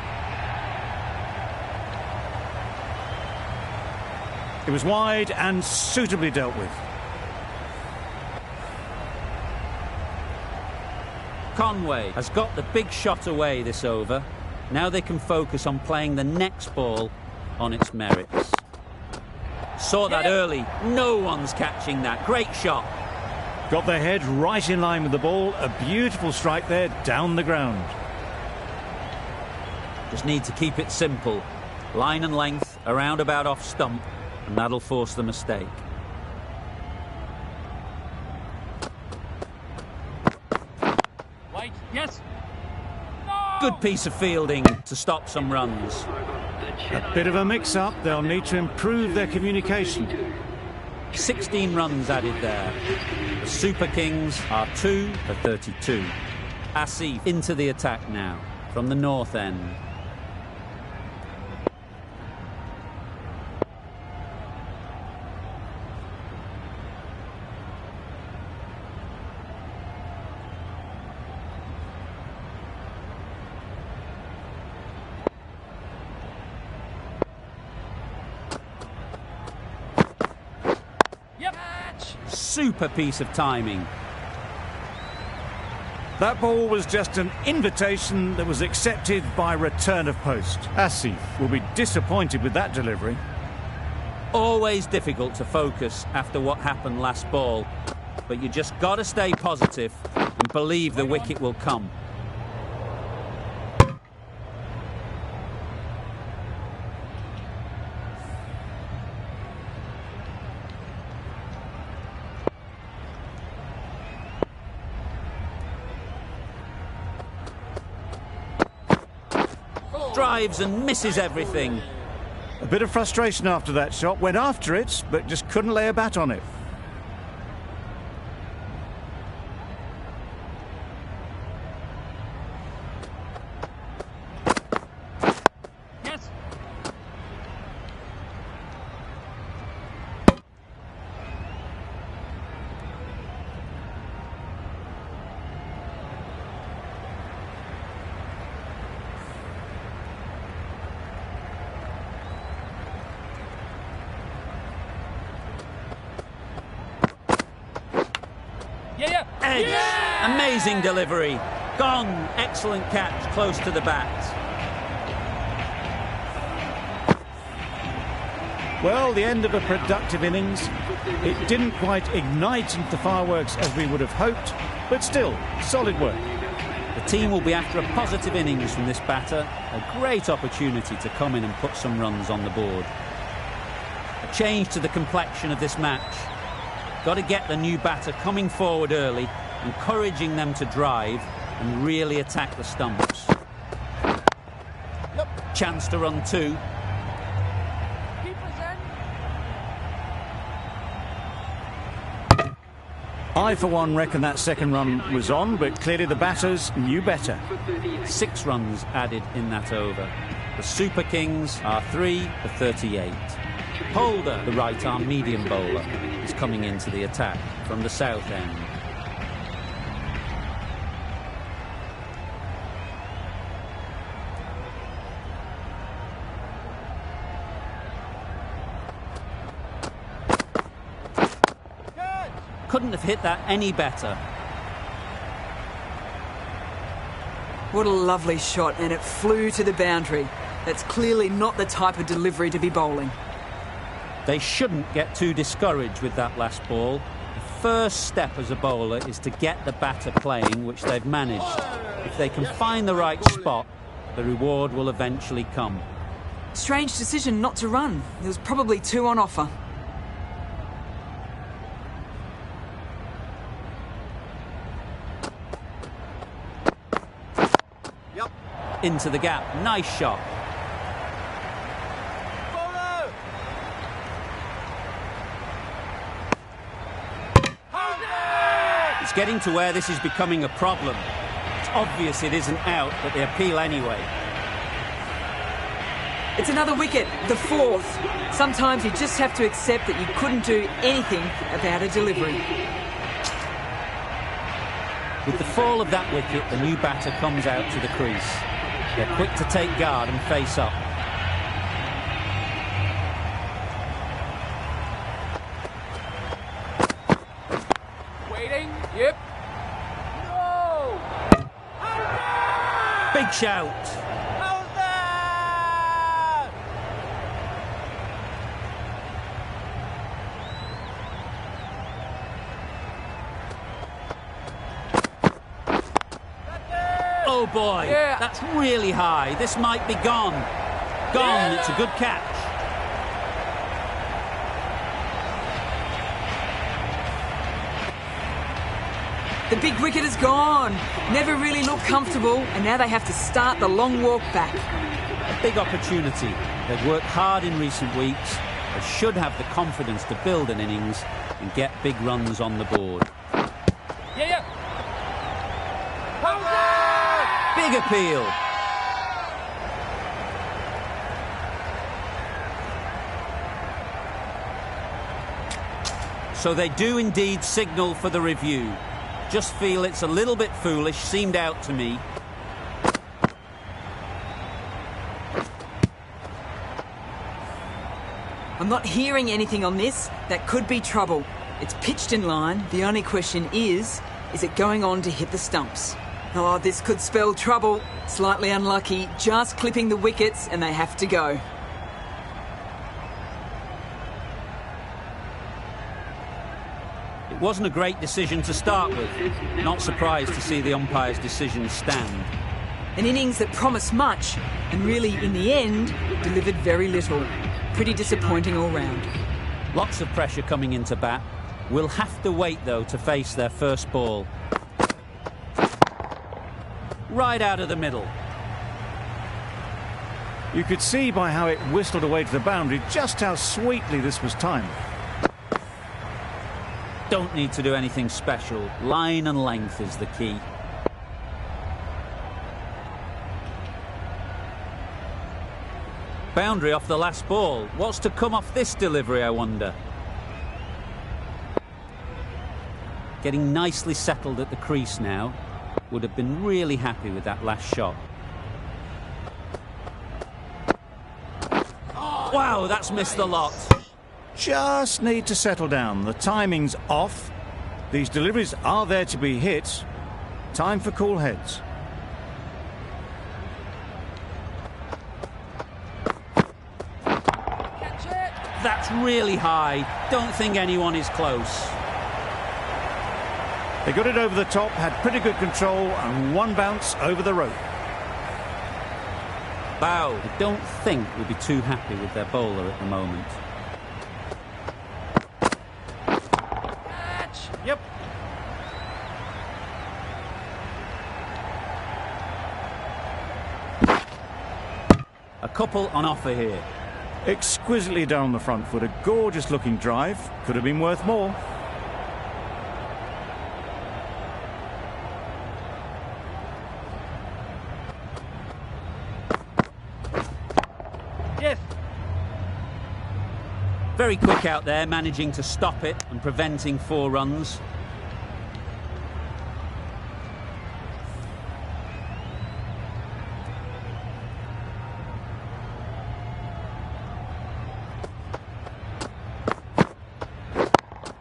It was wide and suitably dealt with. Conway has got the big shot away this over. Now they can focus on playing the next ball on its merits. Saw that early. No one's catching that. Great shot. Got their head right in line with the ball. A beautiful strike there down the ground. Just need to keep it simple. Line and length, around about off stump, and that'll force the mistake. Wait. Yes. Good piece of fielding to stop some runs. A bit of a mix-up. They'll need to improve their communication. 16 runs added there. The Super Kings are 2 for 32. Asif into the attack now from the north end. Super piece of timing. That ball was just an invitation that was accepted by return of post. Asif will be disappointed with that delivery. Always difficult to focus after what happened last ball, but you just got to stay positive and believe the wicket will come. Drives and misses everything. A bit of frustration after that shot. Went after it, but just couldn't lay a bat on it. Yes. Yeah. Edge. Amazing delivery. Gone. Excellent catch, close to the bat. Well, the end of a productive innings. It didn't quite ignite into fireworks as we would have hoped, but still, solid work. The team will be after a positive innings from this batter. A great opportunity to come in and put some runs on the board. A change to the complexion of this match. Got to get the new batter coming forward early, encouraging them to drive and really attack the stumps. Chance to run two. I, for one, reckon that second run was on, but clearly the batters knew better. 6 runs added in that over. The Super Kings are 3 for 38. Holder, the right-arm medium bowler, is coming into the attack from the south end. Couldn't have hit that any better. What a lovely shot, and it flew to the boundary. That's clearly not the type of delivery to be bowling. They shouldn't get too discouraged with that last ball. The first step as a bowler is to get the batter playing, which they've managed. If they can find the right spot, the reward will eventually come. Strange decision not to run. There was probably 2 on offer. Into the gap. Nice shot. It's getting to where this is becoming a problem. It's obvious it isn't out, but they appeal anyway. It's another wicket, the 4th. Sometimes you just have to accept that you couldn't do anything about a delivery. With the fall of that wicket, the new batter comes out to the crease. They're quick to take guard and face up. Waiting. Yep. No! Big shout. How's that? Oh boy, Yeah. that's really high. This might be gone. Gone, it's a good catch. The big wicket is gone. Never really looked comfortable, and now they have to start the long walk back. A big opportunity. They've worked hard in recent weeks. They should have the confidence to build an innings and get big runs on the board. Yeah. How's that? Big appeal. So they do indeed signal for the review. Just feel it's a little bit foolish, seemed out to me. I'm not hearing anything on this. That could be trouble. It's pitched in line. The only question is it going on to hit the stumps? Oh, this could spell trouble. Slightly unlucky, just clipping the wickets, and they have to go. It wasn't a great decision to start with. Not surprised to see the umpire's decision stand. An innings that promised much, and really, in the end, delivered very little. Pretty disappointing all round. Lots of pressure coming into bat. Will have to wait, though, to face their first ball. Right out of the middle. You could see by how it whistled away to the boundary just how sweetly this was timed. Don't need to do anything special. Line and length is the key. Boundary off the last ball. What's to come off this delivery, I wonder? Getting nicely settled at the crease now. Would have been really happy with that last shot. Wow, that's missed a lot. Just need to settle down. The timing's off. These deliveries are there to be hit. Time for cool heads. That's really high. Don't think anyone is close. They got it over the top, had pretty good control, and one bounce over the rope. Bow, I don't think we'll be too happy with their bowler at the moment. Yep. A couple on offer here. Exquisitely done on the front foot. A gorgeous looking drive. Could have been worth more. Yes. Very quick out there, managing to stop it and preventing 4 runs.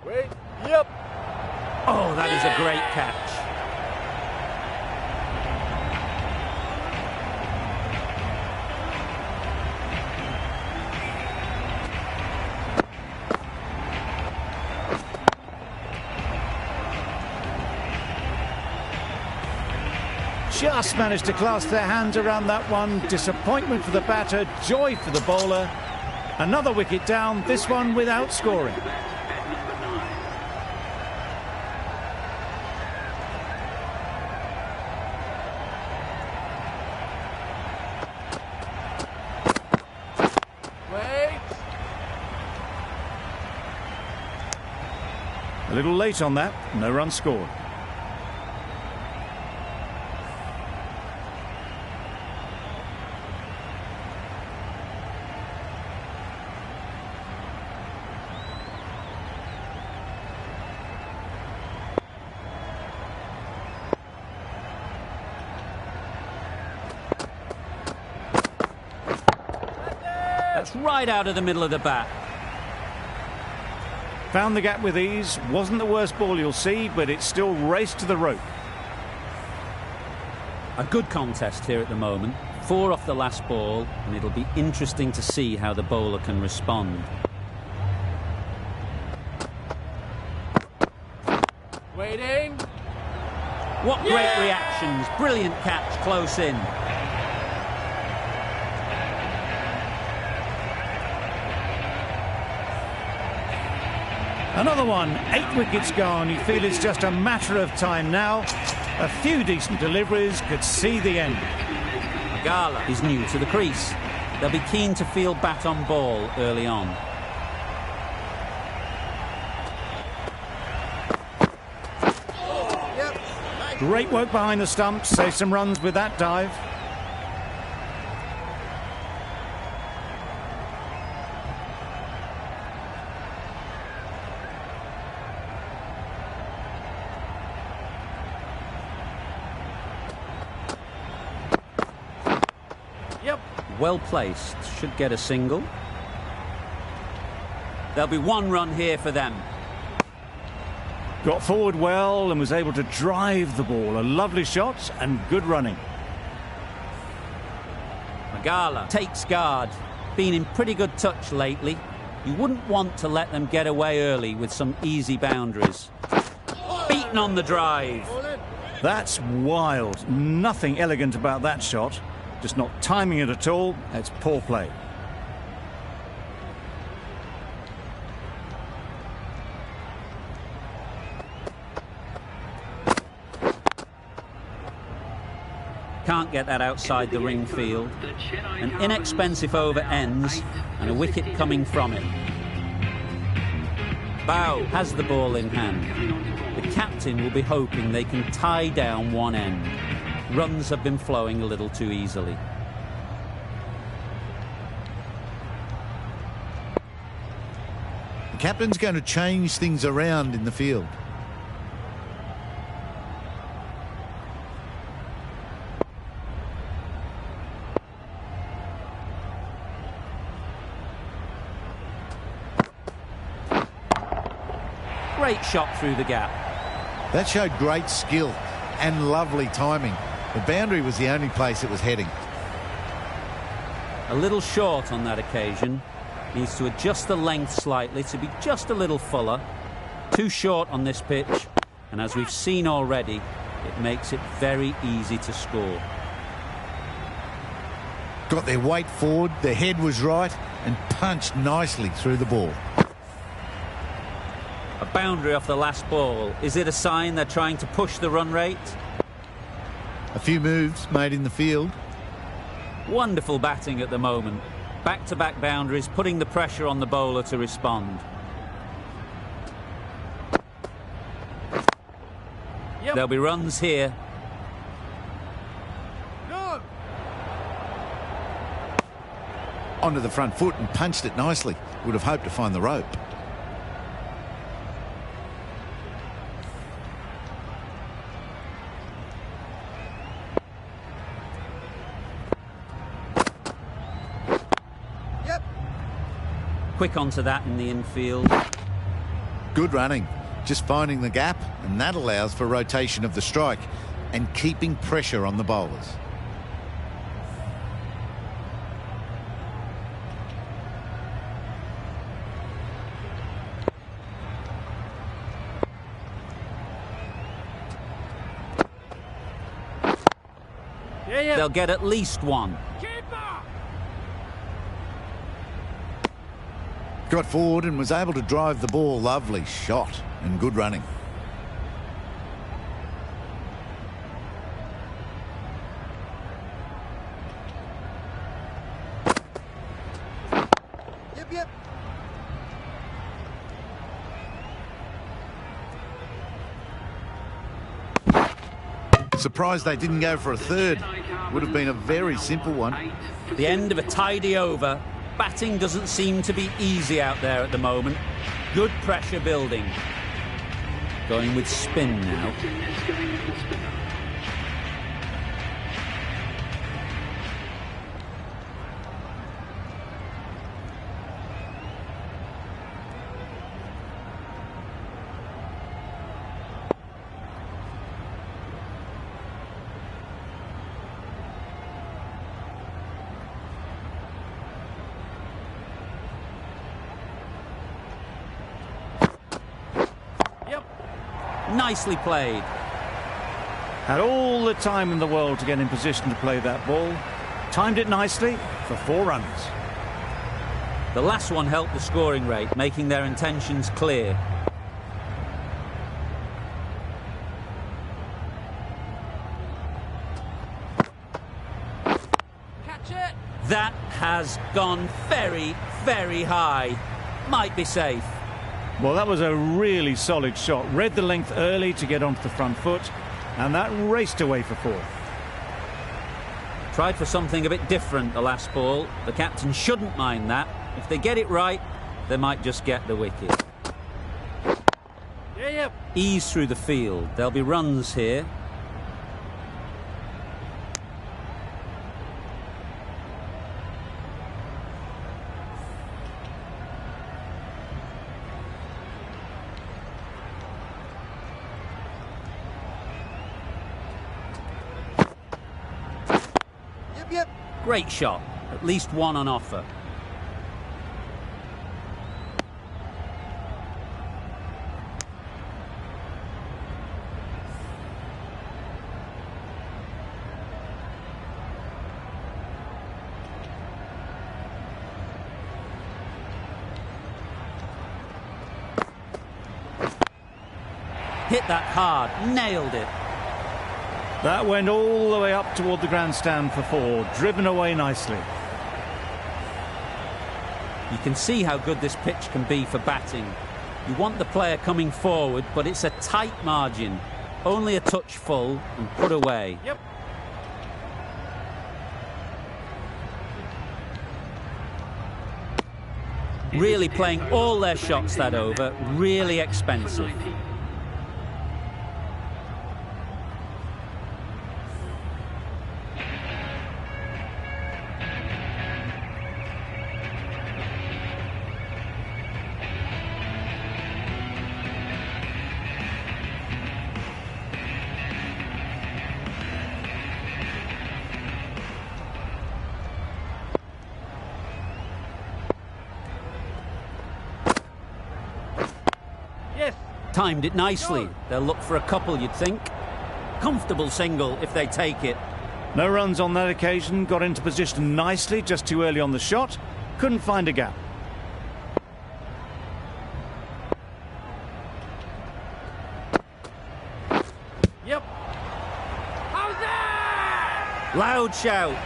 Wait. Yep. Oh, that is a great catch. Just managed to clasp their hands around that one. Disappointment for the batter, joy for the bowler. Another wicket down, this one without scoring. Wait. A little late on that, no run scored. That's right out of the middle of the bat. Found the gap with ease. Wasn't the worst ball you'll see, but it still raced to the rope. A good contest here at the moment. 4 off the last ball, and it'll be interesting to see how the bowler can respond. Waiting. What great reactions. Brilliant catch close in. Another one, 8 wickets gone. You feel it's just a matter of time now. A few decent deliveries could see the end. Magala is new to the crease. They'll be keen to field bat on ball early on. Great work behind the stumps. Save some runs with that dive. Yep. Well placed. Should get a single. There'll be 1 run here for them. Got forward well and was able to drive the ball. A lovely shot and good running. Magala takes guard. Been in pretty good touch lately. You wouldn't want to let them get away early with some easy boundaries. Beaten on the drive. That's wild. Nothing elegant about that shot. Just not timing it at all. It's poor play. Can't get that outside the ring field. An inexpensive over ends and a wicket coming from it. Bow has the ball in hand. The captain will be hoping they can tie down one end. Runs have been flowing a little too easily. The captain's going to change things around in the field. Great shot through the gap. That showed great skill and lovely timing. The boundary was the only place it was heading. A little short on that occasion. Needs to adjust the length slightly to be just a little fuller. Too short on this pitch, and as we've seen already, it makes it very easy to score. Got their weight forward, their head was right, and punched nicely through the ball. A boundary off the last ball. Is it a sign they're trying to push the run rate? A few moves made in the field. Wonderful batting at the moment. Back-to-back boundaries, putting the pressure on the bowler to respond. Yep. There'll be runs here. No. Onto the front foot and punched it nicely. Would have hoped to find the rope. Quick onto that in the infield. Good running. Just finding the gap, and that allows for rotation of the strike and keeping pressure on the bowlers. They'll get at least one. Got forward and was able to drive the ball. Lovely shot and good running. Yep. Surprised they didn't go for a third. Would have been a very simple one. The end of a tidy over. Batting doesn't seem to be easy out there at the moment. Good pressure building. Going with spin now. Nicely played. Had all the time in the world to get in position to play that ball. Timed it nicely for 4 runs. The last one helped the scoring rate, making their intentions clear. Catch it. That has gone very, very high. Might be safe. Well, that was a really solid shot. Read the length early to get onto the front foot, and that raced away for 4. Tried for something a bit different the last ball. The captain shouldn't mind that. If they get it right, they might just get the wicket. Yep. Ease through the field. There'll be runs here. Yep. Great shot. At least one on offer. Hit that hard. Nailed it. That went all the way up toward the grandstand for 4, driven away nicely. You can see how good this pitch can be for batting. You want the player coming forward, but it's a tight margin. Only a touch full and put away. Yep. Really playing all their shots that over. Really expensive. Timed it nicely. They'll look for a couple, you'd think. Comfortable single if they take it. No runs on that occasion, got into position nicely, just too early on the shot. Couldn't find a gap. Yep. How's that? Loud shout.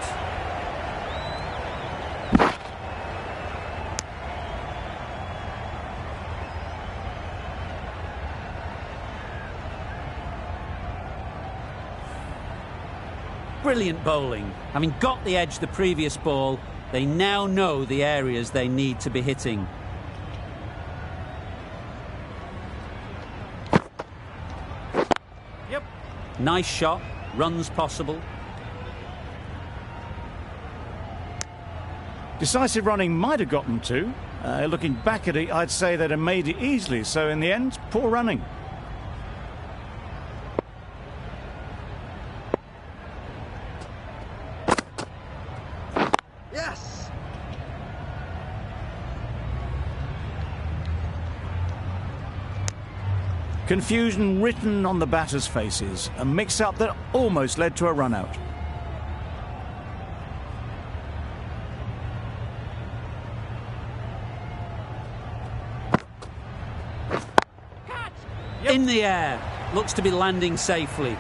Brilliant bowling. Having got the edge the previous ball, they now know the areas they need to be hitting. Yep. Nice shot. Runs possible. Decisive running might have gotten two. Looking back at it, I'd say they'd have made it easily. So in the end, poor running. Yes. Confusion written on the batters' faces. A mix-up that almost led to a run-out. Yep. In the air. Looks to be landing safely.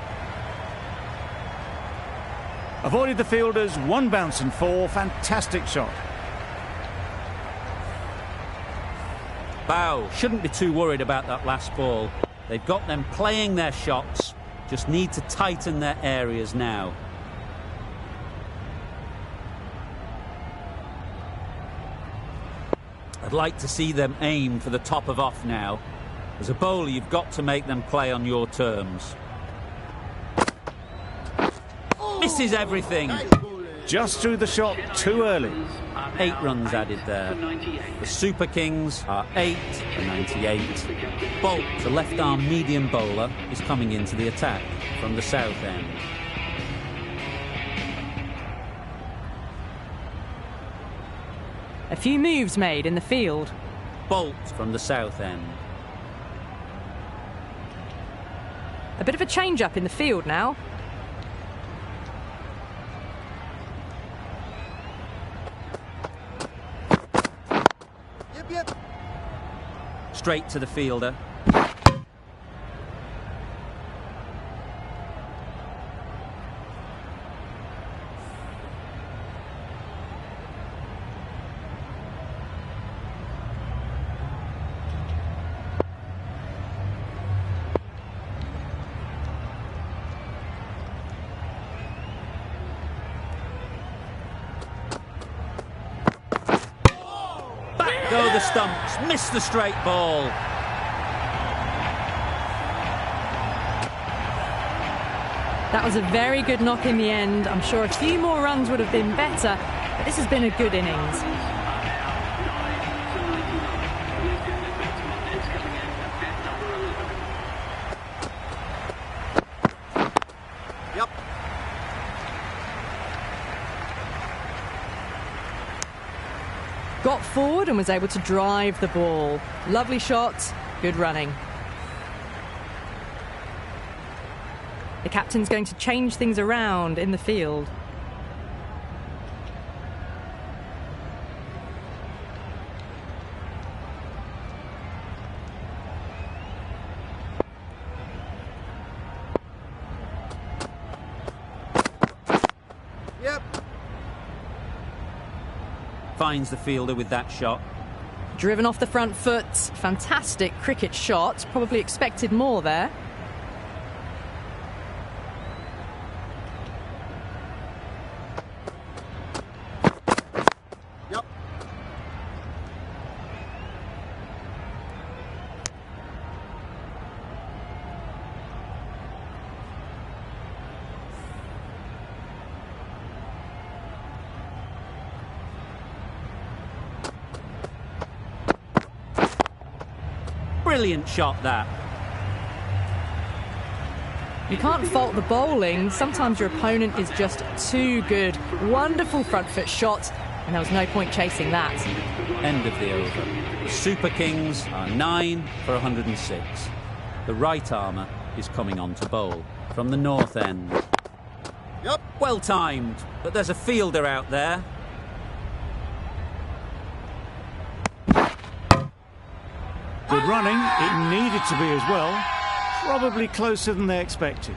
Avoided the fielders, one bounce and four. Fantastic shot. Bow shouldn't be too worried about that last ball. They've got them playing their shots, just need to tighten their areas now. I'd like to see them aim for the top of off now. As a bowler, you've got to make them play on your terms. Misses everything. Just threw the shot too early. 8 runs added there. The Super Kings are 8 for 98. Bolt, the left-arm medium bowler, is coming into the attack from the south end. A few moves made in the field. Bolt from the south end. A bit of a change-up in the field now. Yep. Straight to the fielder. Go the stumps, miss the straight ball. That was a very good knock in the end. I'm sure a few more runs would have been better, but this has been a good innings. Yep. Got forward and was able to drive the ball. Lovely shot, good running. The captain's going to change things around in the field. Yep. Finds the fielder with that shot. Driven off the front foot, fantastic cricket shot. Probably expected more there. Yep. Brilliant shot that. You can't fault the bowling. Sometimes your opponent is just too good. Wonderful front foot shot, and there was no point chasing that. End of the over. The Super Kings are 9 for 106. The right armour is coming on to bowl from the north end. Yep. Well timed, but there's a fielder out there. Good running. It needed to be as well. Probably closer than they expected.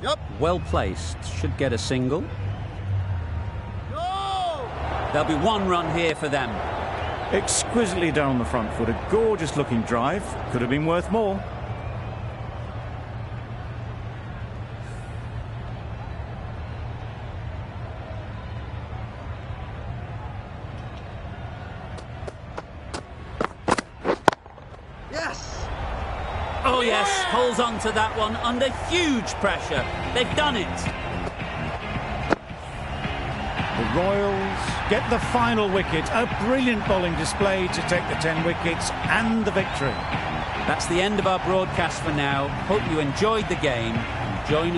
Yep. Well placed, should get a single. Go! There'll be one run here for them. Exquisitely done on the front foot. A gorgeous looking drive. Could have been worth more. Yes! Oh yes, holds on to that one under huge pressure. They've done it. The Royals get the final wicket. A brilliant bowling display to take the 10 wickets and the victory. That's the end of our broadcast for now. Hope you enjoyed the game. Join us